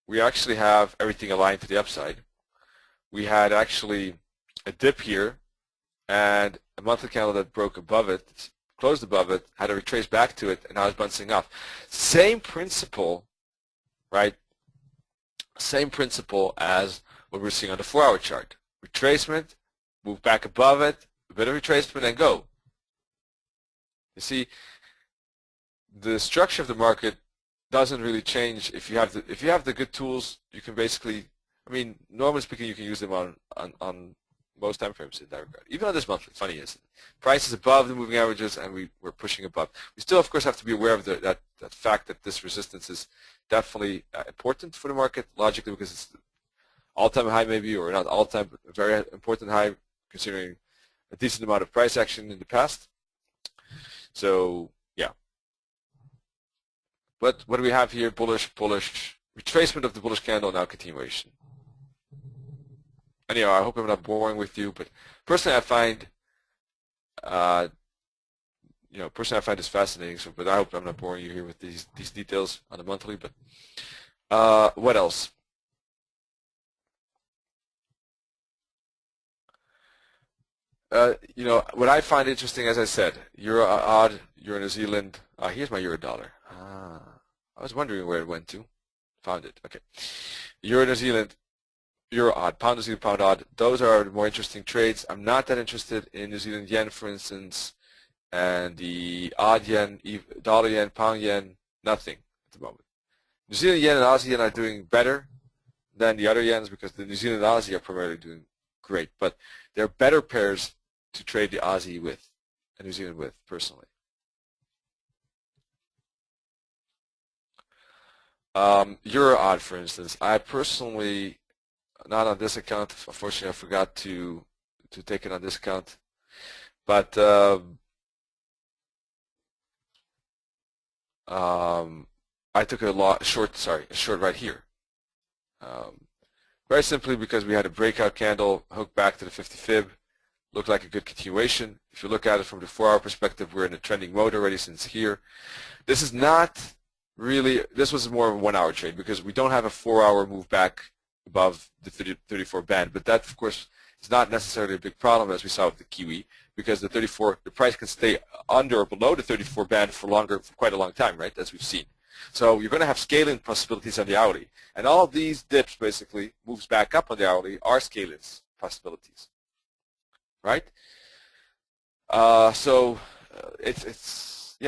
[SPEAKER 1] we actually have everything aligned to the upside. We had actually a dip here, and a monthly candle that broke above it, closed above it, had to retrace back to it, and now it's bouncing off. Same principle, right? Same principle as what we're seeing on the 4-hour chart. Retracement, move back above it, a bit of retracement, and go. You see, the structure of the market doesn't really change. If you have the good tools, you can basically, I mean, normally speaking, you can use them on most time frames in that regard. Even on this monthly, funny isn't it? Price is above the moving averages, and we're pushing above. We still, of course, have to be aware of that fact that this resistance is definitely important for the market, logically, because it's all-time high maybe, or not all-time, but a very important high, considering a decent amount of price action in the past. So, yeah. But what do we have here? Bullish, bullish, retracement of the bullish candle, now continuation. Anyhow, I hope I'm not boring with you, but personally I find, personally I find this fascinating. So, but I hope I'm not boring you here with these details on the monthly. But what else? What I find interesting, as I said, Euro odd, Euro New Zealand. Here's my Euro dollar. I was wondering where it went to. Found it. Okay. Euro New Zealand. Euro odd, pound New Zealand, pound odd. Those are the more interesting trades. I'm not that interested in New Zealand yen, for instance, and the odd yen, dollar yen, pound yen, nothing at the moment. New Zealand yen and Aussie yen are doing better than the other yens because the New Zealand and Aussie are primarily doing great. But they're better pairs to trade the Aussie with and New Zealand with, personally. Euro odd, for instance. I personally, not on this account, unfortunately I forgot to take it on this account. But I took a short right here. Very simply because we had a breakout candle hook back to the 50 fib, looked like a good continuation. If you look at it from the 4-hour perspective, we're in a trending mode already since here. This is not really, this was more of a 1-hour trade because we don't have a 4-hour move back above the 34 band, but that of course is not necessarily a big problem as we saw with the Kiwi, because the price can stay under or below the 34 band for quite a long time, right, as we've seen. So you're going to have scaling possibilities on the hourly. And all of these dips basically moves back up on the hourly are scaling possibilities, right?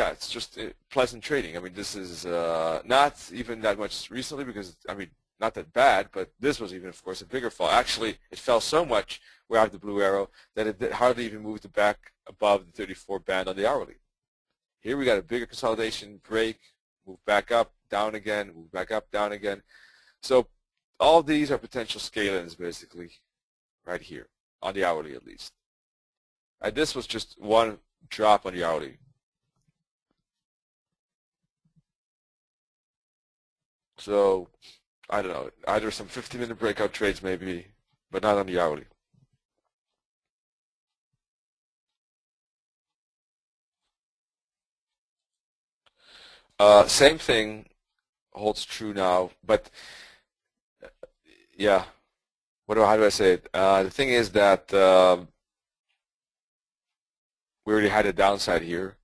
[SPEAKER 1] It's just pleasant trading. I mean, this is not even that much recently because, I mean, not that bad, but this was even, of course, a bigger fall. Actually, it fell so much without the blue arrow that it hardly even moved back above the 34 band on the hourly. Here we got a bigger consolidation, break, move back up, down again, move back up, down again. So all these are potential scale-ins basically right here, on the hourly at least. And this was just one drop on the hourly. So I don't know, either some 50-minute breakout trades maybe, but not on the hourly. Same thing holds true now, but yeah, how do I say it? The thing is that we already had a downside here.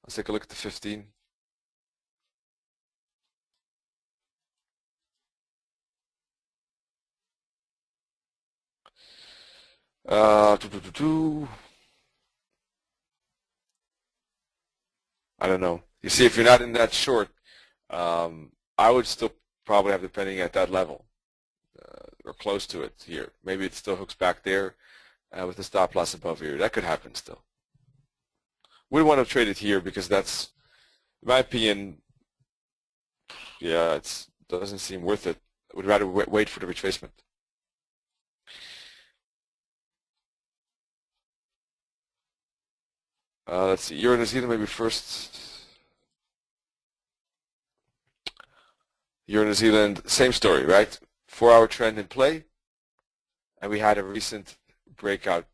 [SPEAKER 1] Let's take a look at the 15. I don't know. You see, if you're not in that short, I would still probably have the penny at that level or close to it here. Maybe it still hooks back there with the stop loss above here. That could happen still. Wouldn't want to trade it here because that's, in my opinion, yeah, it doesn't seem worth it. I would rather wait for the retracement. Let's see, Euro New Zealand maybe first. Euro New Zealand, same story, right? 4-hour trend in play, and we had a recent breakout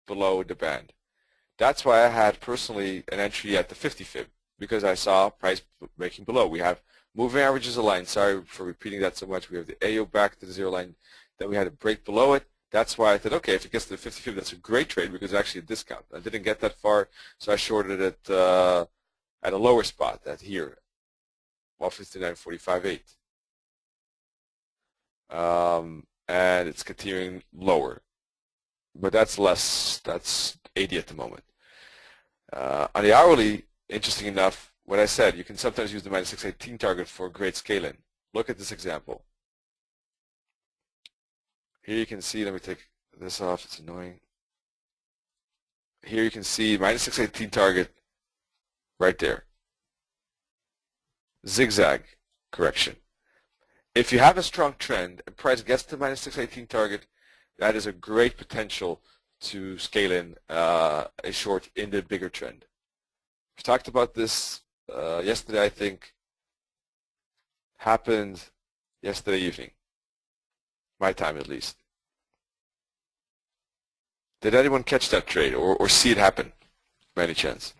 [SPEAKER 1] below the band. That's why I had personally an entry at the 50 fib, because I saw price breaking below. We have moving averages aligned. Sorry for repeating that so much. We have the AO back to the zero line. Then we had a break below it. That's why I thought, okay, if it gets to the 50 fib, that's a great trade because it's actually a discount. I didn't get that far, so I shorted it at a lower spot, at here, 159.45.8. And it's continuing lower. But that's less, that's 80 at the moment. On the hourly, interesting enough, what I said, you can sometimes use the minus 618 target for a great scale-in. Look at this example. Here you can see, let me take this off, it's annoying. Here you can see minus 618 target right there. Zigzag correction. If you have a strong trend and price gets to minus 618 target, that is a great potential to scale in a short in the bigger trend. We talked about this yesterday, I think. Happened yesterday evening, my time at least. Did anyone catch that trade or see it happen by any chance?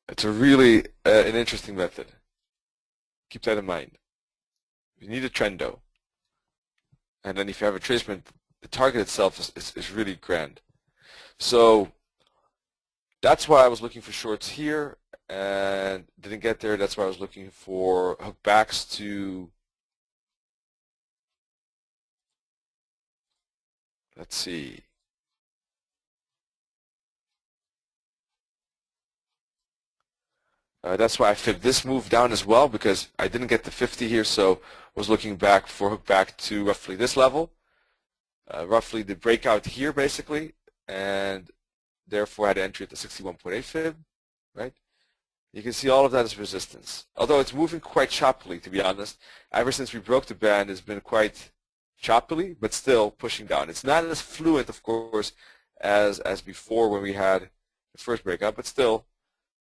[SPEAKER 1] It's a really an interesting method. Keep that in mind. You need a trend though. And then if you have a retracement, the target itself is really grand. So that's why I was looking for shorts here and didn't get there. That's why I was looking for hook backs to, let's see, That's why I fibbed this move down as well, because I didn't get the 50 here, so was looking back for hook back to roughly this level, roughly the breakout here basically, and therefore I had to entry at the 61.8 fib, right? You can see all of that as resistance. Although it's moving quite choppily, to be honest. Ever since we broke the band, it's been quite choppily, but still pushing down. It's not as fluent, of course, as before when we had the first breakout, but still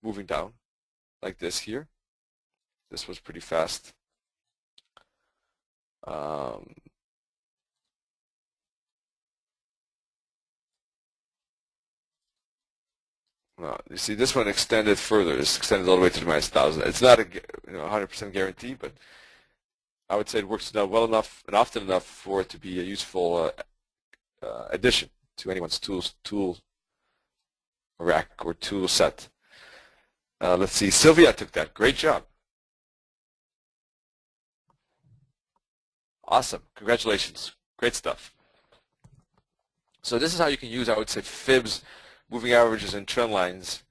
[SPEAKER 1] moving down like this here. This was pretty fast. No, you see, this one extended further. This extended all the way to the -1,000. It's not a 100% guarantee, but I would say it works out well enough and often enough for it to be a useful addition to anyone's tool rack or tool set. Let's see. Sylvia took that. Great job. Awesome. Congratulations. Great stuff. So this is how you can use, I would say, fibs, moving averages, and trend lines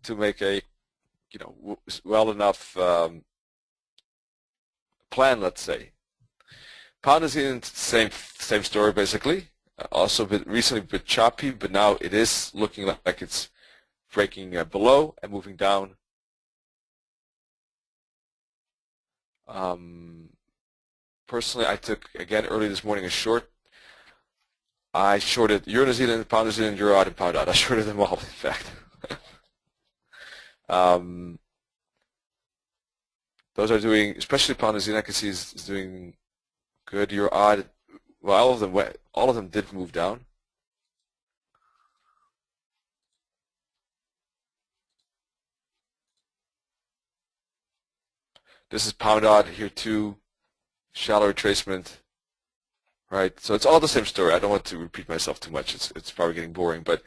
[SPEAKER 1] to make a, well enough plan, let's say. Pound is in same story basically. Also recently a bit choppy, but now it is looking like it's breaking below and moving down. Personally, I took, again, early this morning a short. I shorted Euro New Zealand, Pound New Zealand, Euro out, and Pound out. I shorted them all, in fact. Those are doing, especially Pound New Zealand, I can see is doing good. Euro odd. Well, all of them did move down. This is Pound odd here too. Shallow retracement. Right, so it's all the same story. I don't want to repeat myself too much. It's probably getting boring, but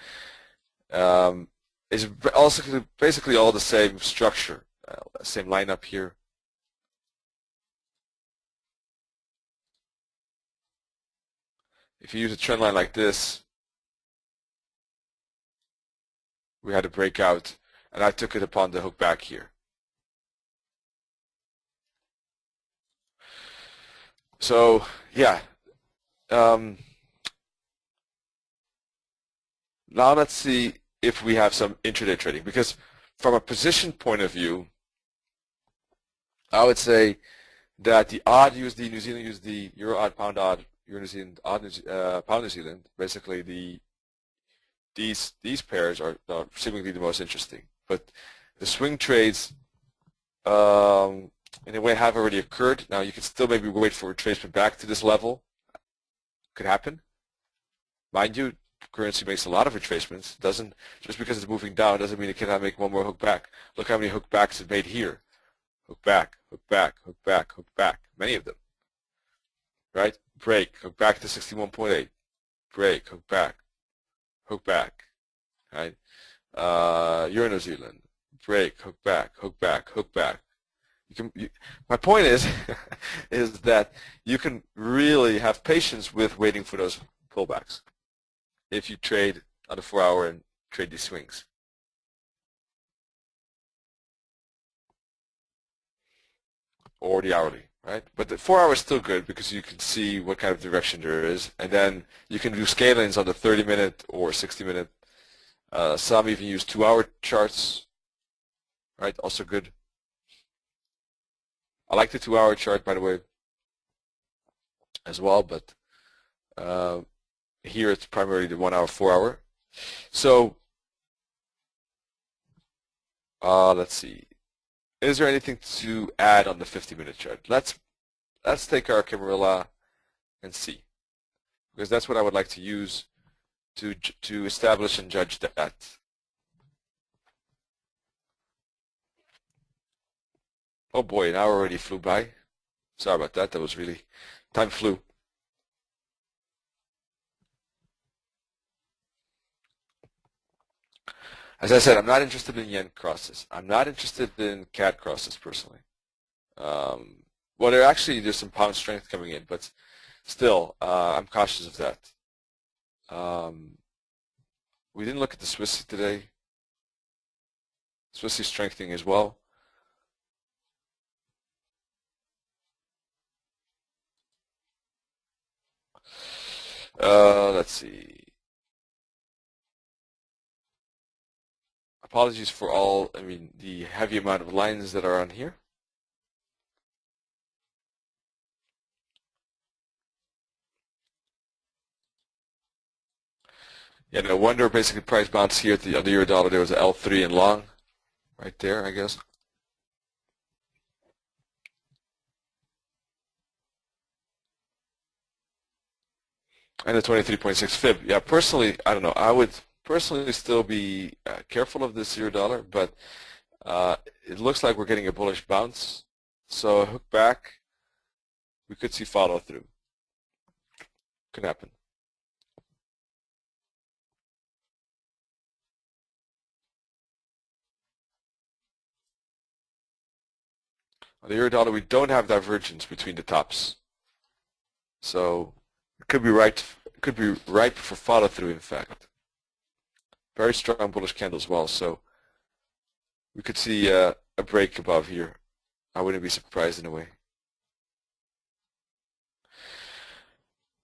[SPEAKER 1] it's also basically all the same structure, same lineup here. If you use a trend line like this, we had a breakout, and I took it upon the hook back here. So yeah. Now let's see if we have some intraday trading, because from a position point of view, I would say that the odd USD, New Zealand USD, Euro odd, Pound odd, Euro New Zealand, odd Pound New Zealand, basically these pairs are seemingly the most interesting. But the swing trades in a way have already occurred. Now you can still maybe wait for a retracement back to this level. Could happen. Mind you, currency makes a lot of retracements. Just because it's moving down doesn't mean it cannot make one more hook back. Look how many hook backs it made here. Hook back, hook back, hook back, hook back. Many of them. Right? Break, hook back to 61.8. Break, hook back, hook back. Right? Euro New Zealand. Break, hook back, hook back, hook back. My point is, is that you can really have patience with waiting for those pullbacks if you trade on the 4-hour and trade these swings. Or the hourly, right? But the 4-hour is still good because you can see what kind of direction there is, and then you can do scale-ins on the 30-minute or 60-minute. Some even use 2-hour charts, right? Also good. I like the 2-hour chart, by the way, as well, but here it's primarily the 1-hour, 4-hour. So let's see. Is there anything to add on the 50-minute chart? Let's take our Camarilla and see, because that's what I would like to use to establish and judge that. Oh boy, an hour already flew by. Sorry about that. That was really, time flew. As I said, I'm not interested in yen crosses. I'm not interested in CAD crosses personally. Well, there's some pound strength coming in, but still, I'm cautious of that. We didn't look at the Swiss today. especially strengthening as well. Let's see. Apologies for all, the heavy amount of lines that are on here. Yeah, no wonder basically price bounce here at the euro dollar. There was an L3 and long right there, I guess. And the 23.6 fib. Yeah, personally, I don't know. I would personally still be careful of this euro dollar, but it looks like we're getting a bullish bounce. So a hook back, we could see follow through. Could happen. On the euro dollar, we don't have divergence between the tops. So it could be right. It could be ripe for follow through. In fact, very strong bullish candle as well. So we could see a break above here. I wouldn't be surprised in a way.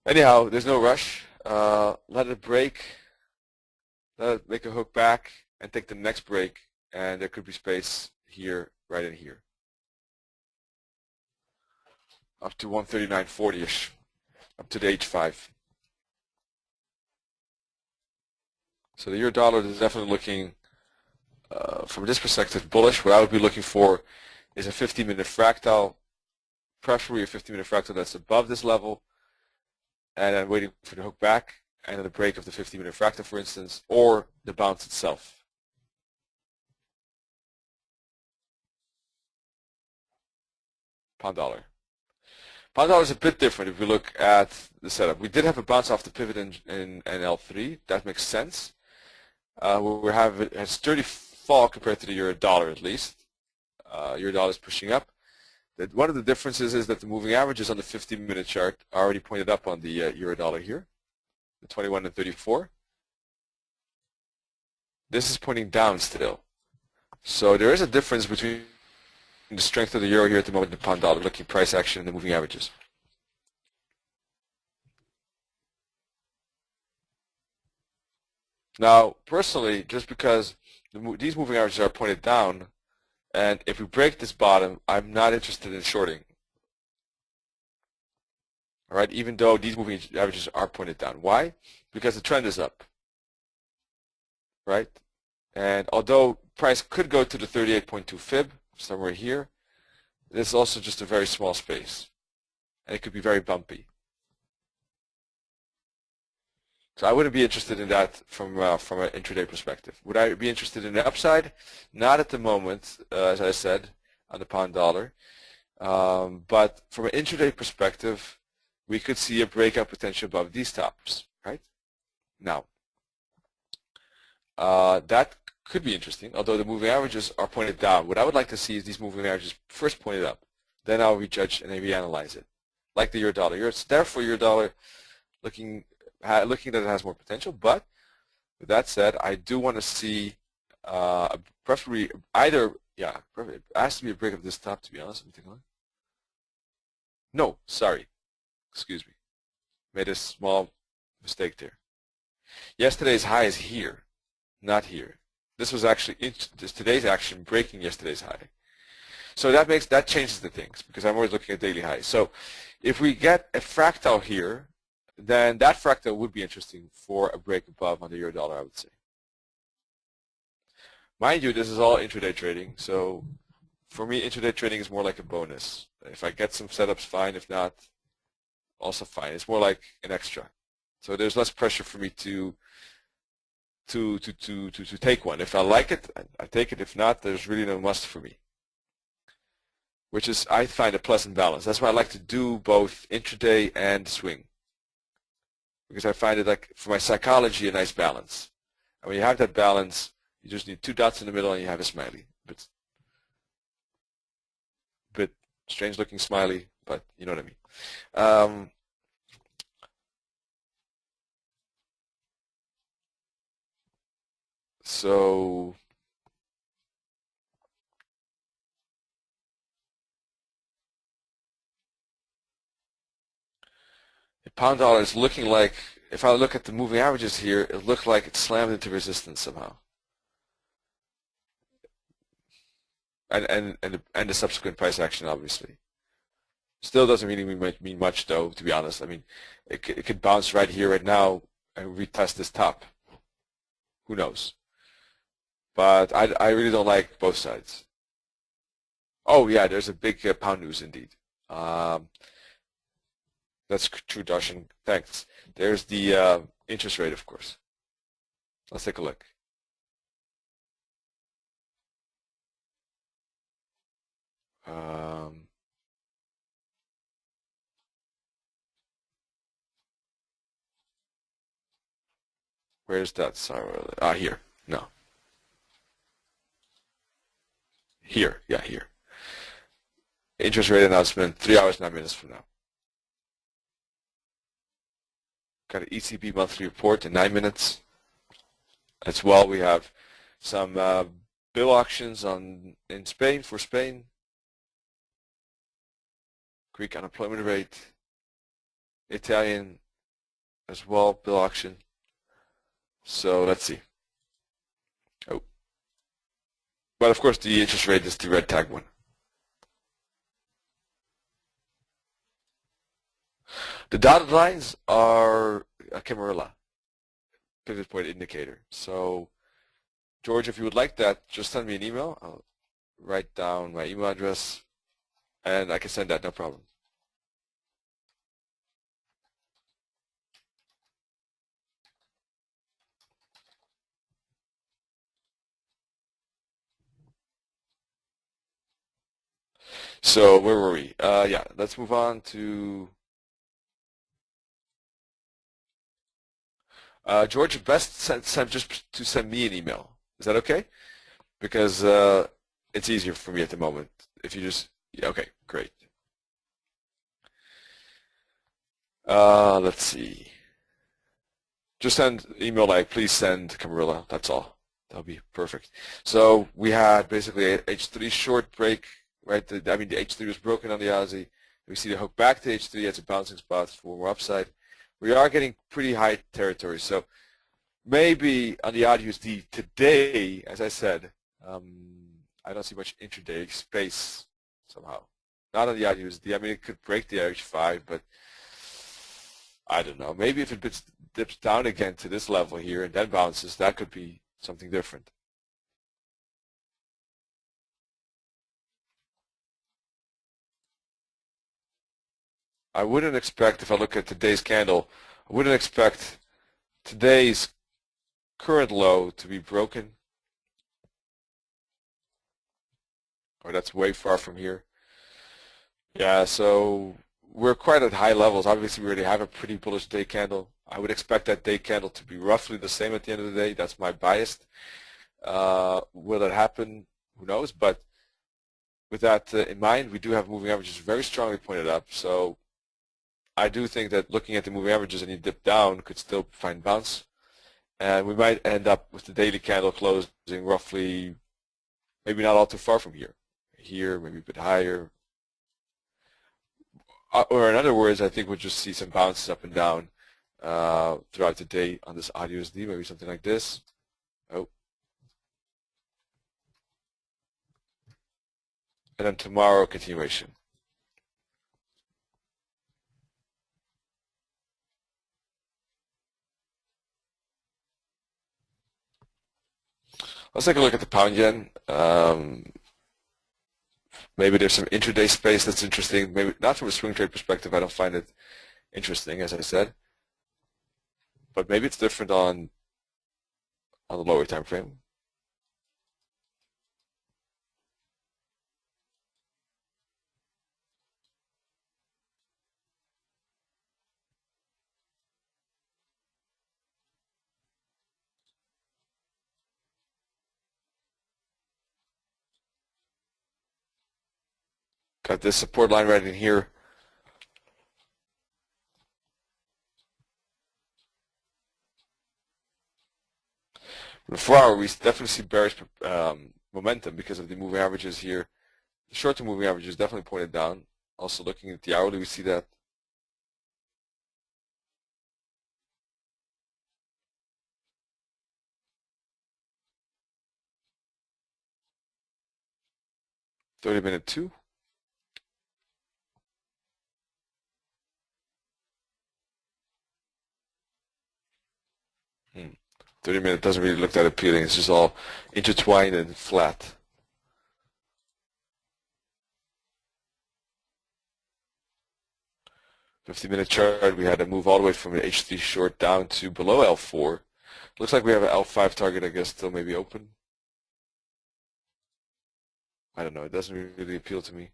[SPEAKER 1] Anyhow, there's no rush. Let it break. Let it make a hook back and take the next break, and there could be space here, right in here, up to 139.40ish, up to the H5. So the euro dollar is definitely looking, from this perspective, bullish. What I would be looking for is a 50-minute fractal, preferably a 50-minute fractal that's above this level, and I'm waiting for the hook back and then the break of the 50-minute fractal, for instance, or the bounce itself. Pound dollar. Pound dollar is a bit different if we look at the setup. We did have a bounce off the pivot in L3. That makes sense. We have a sturdy fall compared to the euro dollar at least. Euro dollar is pushing up. One of the differences is that the moving averages on the 50-minute chart are already pointed up on the euro dollar here, the 21 and 34. This is pointing down still. So there is a difference between the strength of the euro here at the moment and the pound dollar, looking price action and the moving averages. Now, personally, just because these moving averages are pointed down, and if we break this bottom, I'm not interested in shorting. All right, even though these moving averages are pointed down. Why? Because the trend is up. Right? And although price could go to the 38.2 fib, somewhere here, this is also just a very small space. And it could be very bumpy. So I wouldn't be interested in that from an intraday perspective. Would I be interested in the upside? Not at the moment, as I said, on the pound dollar. But from an intraday perspective, we could see a breakout potential above these tops, right? Now, that could be interesting, although the moving averages are pointed down. What I would like to see is these moving averages first pointed up. Then I'll rejudge and maybe analyze it, like the euro dollar. Therefore, euro dollar looking that it has more potential. But with that said, I do want to see preferably either, it has to be a break of this top, to be honest. Let me take a look. No, sorry. Excuse me. Made a small mistake there. Yesterday's high is here, not here. This was actually today's action breaking yesterday's high. So that changes the things because I'm always looking at daily highs. So if we get a fractal here, then that fractal would be interesting for a break above on the euro dollar, I would say. Mind you, this is all intraday trading, so for me, intraday trading is more like a bonus. If I get some setups, fine. If not, also fine. It's more like an extra. So there's less pressure for me to take one. If I like it, I take it. If not, there's really no must for me. Which is, I find, a pleasant balance. That's why I like to do both intraday and swing. Because I find it, like, for my psychology, a nice balance. And when you have that balance, you just need two dots in the middle and you have a smiley. Bit strange looking smiley, but you know what I mean. So The pound dollar is looking like, if I look at the moving averages here, it looked like it slammed into resistance somehow. And the subsequent price action, obviously. Still doesn't really mean much, though, to be honest. I mean, it could bounce right here, right now, and retest this top. Who knows? But I really don't like both sides. Oh, yeah, there's a big pound news indeed. That's true, Darshan. Thanks. There's the interest rate, of course. Let's take a look. Where's that? Sorry. Here. No. Here. Yeah, here. Interest rate announcement 3 hours, 9 minutes from now. Got an ECB monthly report in 9 minutes. As well, we have some bill auctions in Spain for Spain. Greek unemployment rate. Italian as well, bill auction. So let's see. Oh. But of course the interest rate is the red tag one. The dotted lines are a Camarilla pivot point indicator. So George, if you would like that, just send me an email. I'll write down my email address and I can send that, no problem. So where were we? Yeah, let's move on to George. Best just to send me an email. Is that okay? Because it's easier for me at the moment. If you just yeah, okay, great. Let's see. Just send email like please send Camarilla. That's all. That'll be perfect. So we had basically a H3 short break. Right, the H3 was broken on the Aussie. We see the hook back to H3 as a bouncing spot for more upside. We are getting pretty high territory, so maybe on the AUD today, as I said, I don't see much intraday space somehow. Not on the AUD. I mean, it could break the RH5, but I don't know. Maybe if it dips down again to this level here and then bounces, that could be something different. I wouldn't expect, if I look at today's candle, I wouldn't expect today's current low to be broken. Or that's way far from here. Yeah, so we're quite at high levels. Obviously, we already have a pretty bullish day candle. I would expect that day candle to be roughly the same at the end of the day. That's my bias. Will it happen? Who knows? But with that in mind, we do have moving averages very strongly pointed up. So I do think that looking at the moving averages and you dip down could still find bounce. And we might end up with the daily candle closing roughly, maybe not all too far from here. Here, maybe a bit higher. Or in other words, I think we'll just see some bounces up and down throughout the day on this AUD, maybe something like this. Oh. And then tomorrow, continuation. Let's take a look at the pound yen. Maybe there's some intraday space that's interesting. Maybe not from a swing trade perspective. I don't find it interesting, as I said. But maybe it's different on the lower time frame. Got this support line right in here. In the 4-hour, we definitely see bearish momentum because of the moving averages here. The short-term moving average is definitely pointed down. Also looking at the hourly, we see that. 30-minute 2. 30-minute doesn't really look that appealing. It's just all intertwined and flat. $50-minute chart, we had to move all the way from an H3 short down to below L4. Looks like we have an L5 target, I guess, still maybe open. I don't know. It doesn't really appeal to me.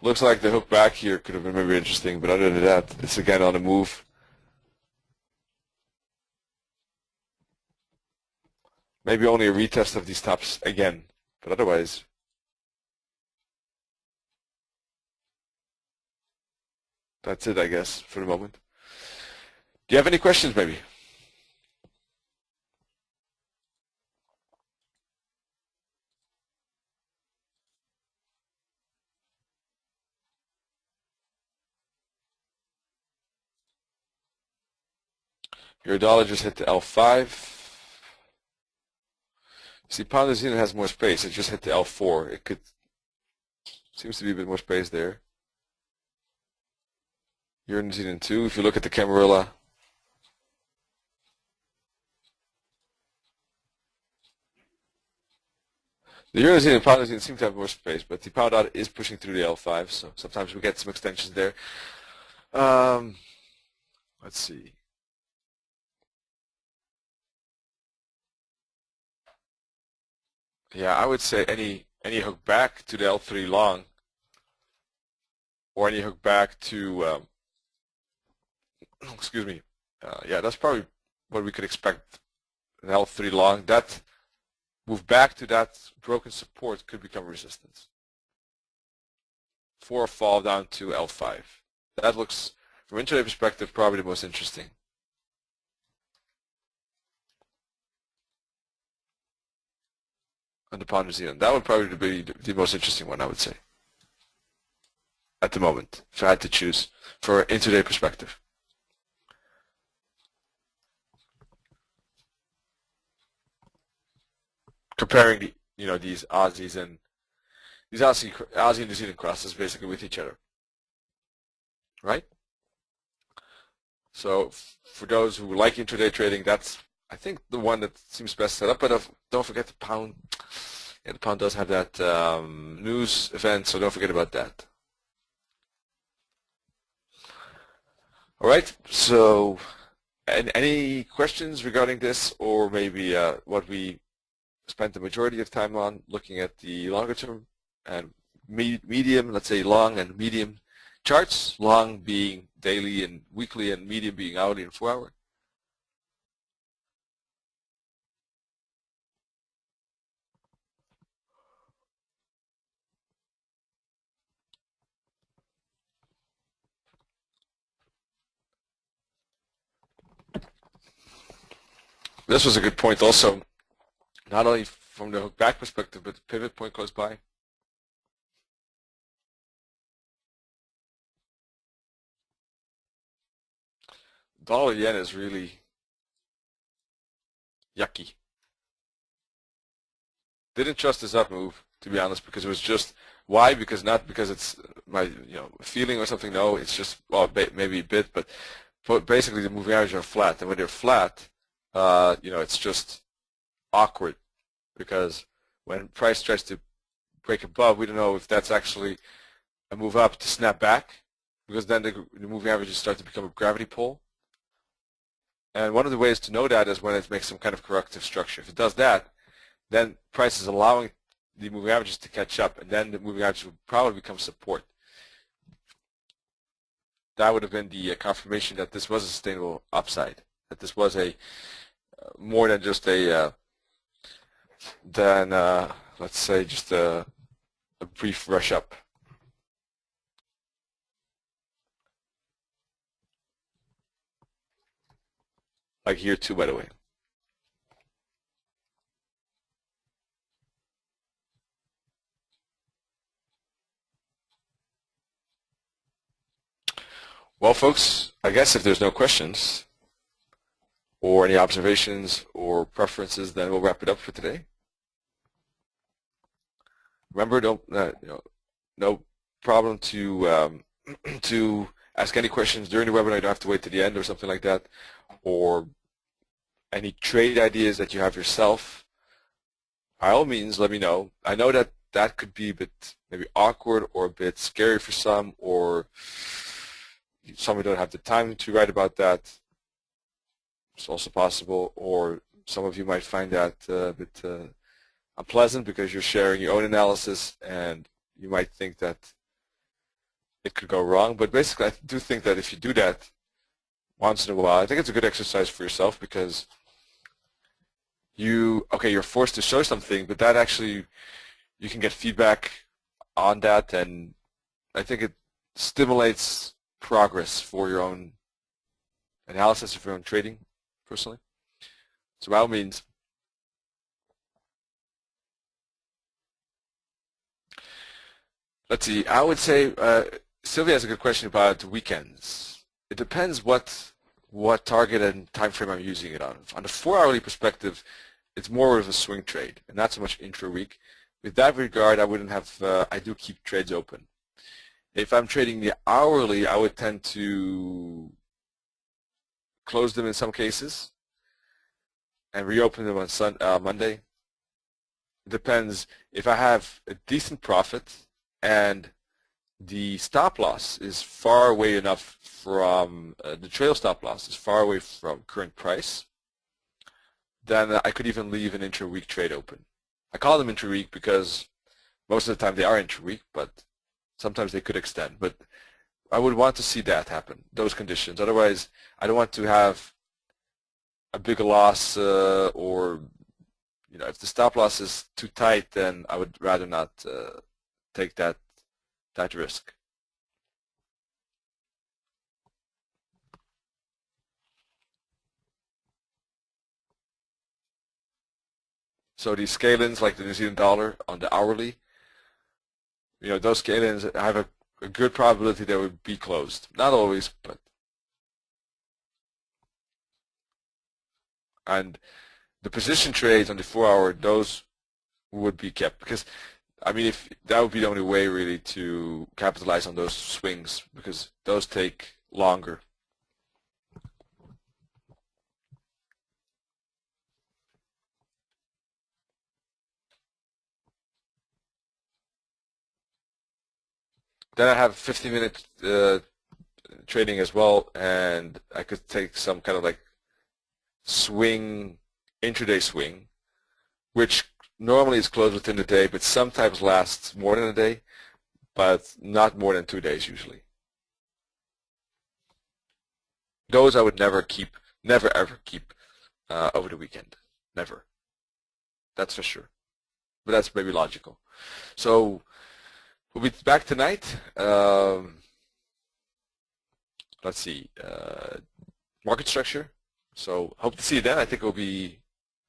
[SPEAKER 1] Looks like the hook back here could have been maybe interesting, but other than that, it's again on the move. Maybe only a retest of these tops again, but otherwise, that's it, I guess, for the moment. Do you have any questions, maybe? Your dollar just hit the L5. See, pound New Zealand has more space. It just hit the L4. It could, seems to be a bit more space there. Euro New Zealand too. If you look at the Camarilla, the Euro New Zealand and pound New Zealand seem to have more space, but the pound dollar is pushing through the L5, so sometimes we get some extensions there. Let's see. Yeah, I would say any hook back to the L3 long, or any hook back to, excuse me, yeah, that's probably what we could expect. An L3 long, that move back to that broken support could become resistance. For a fall down to L5. That looks, from an intraday perspective, probably the most interesting. On the pound New Zealand. That would probably be the most interesting one, I would say, at the moment, if I had to choose for an intraday perspective. Comparing the, these Aussies and these Aussie and New Zealand crosses basically with each other, right? So for those who like intraday trading, that's, I think, the one that seems best set up. But don't forget the pound. Yeah, the pound does have that news event, so don't forget about that. All right. So, any questions regarding this, or maybe what we spent the majority of time on, looking at the longer term and medium, let's say long and medium charts, long being daily and weekly, and medium being hourly and 4-hour? This was a good point also, not only from the hook back perspective, but the pivot point close by. Dollar yen is really yucky. Didn't trust this up move, to be honest, because it was just, why? Because not because it's my feeling or something. No, it's just, well, maybe a bit, but basically the moving averages are flat, and when they're flat, it's just awkward, because when price tries to break above, we don't know if that's actually a move up to snap back, because then the moving averages start to become a gravity pull. And one of the ways to know that is when it makes some kind of corrective structure. If it does that, then price is allowing the moving averages to catch up, and then the moving averages will probably become support. That would have been the confirmation that this was a sustainable upside, that this was a more than just a let's say just a brief rush up. Like here too, by the way. folks, I guess if there's no questions or any observations or preferences, then we'll wrap it up for today. Remember, no problem to to ask any questions during the webinar. You don't have to wait to the end or something like that, or any trade ideas that you have yourself. By all means, let me know. I know that that could be a bit maybe awkward or a bit scary for some, or some who don't have the time to write about that. It's also possible, or some of you might find that a bit unpleasant because you're sharing your own analysis and you might think that it could go wrong. But basically, I do think that if you do that once in a while, I think it's a good exercise for yourself, because you're forced to show something, but that actually, you can get feedback on that, and I think it stimulates progress for your own analysis of your own trading, personally. So by all means, let's see, I would say Sylvia has a good question about weekends. It depends what target and time frame I'm using it on. On the 4-hourly perspective, it's more of a swing trade and not so much intra-week. With that regard, I wouldn't have, I do keep trades open. If I'm trading the hourly, I would tend to close them in some cases and reopen them on Monday. It depends. If I have a decent profit and the stop loss is far away enough from, the trail stop loss is far away from current price, then I could even leave an intra-week trade open. I call them intra-week because most of the time they are intra-week, but sometimes they could extend. But I would want to see that happen, those conditions. Otherwise, I don't want to have a big loss, or if the stop loss is too tight, then I would rather not take that risk. So these scale-ins, like the New Zealand dollar on the hourly, those scale-ins have a good probability they would be closed. Not always, but. And the position trades on the 4-hour, those would be kept, because I mean, if that would be the only way really to capitalize on those swings, because those take longer. Then I have 15-minute trading as well, and I could take some kind of like swing, intraday swing, which normally is closed within the day, but sometimes lasts more than a day, but not more than 2 days usually. Those I would never ever keep over the weekend. Never. That's for sure. But that's maybe logical. So we'll be back tonight. Let's see. Market structure. So hope to see you then. I think it will be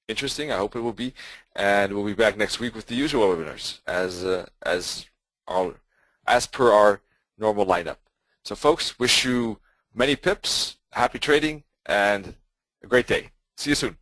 [SPEAKER 1] interesting. I hope it will be. And we'll be back next week with the usual webinars as per our normal lineup. So folks, wish you many pips, happy trading, and a great day. See you soon.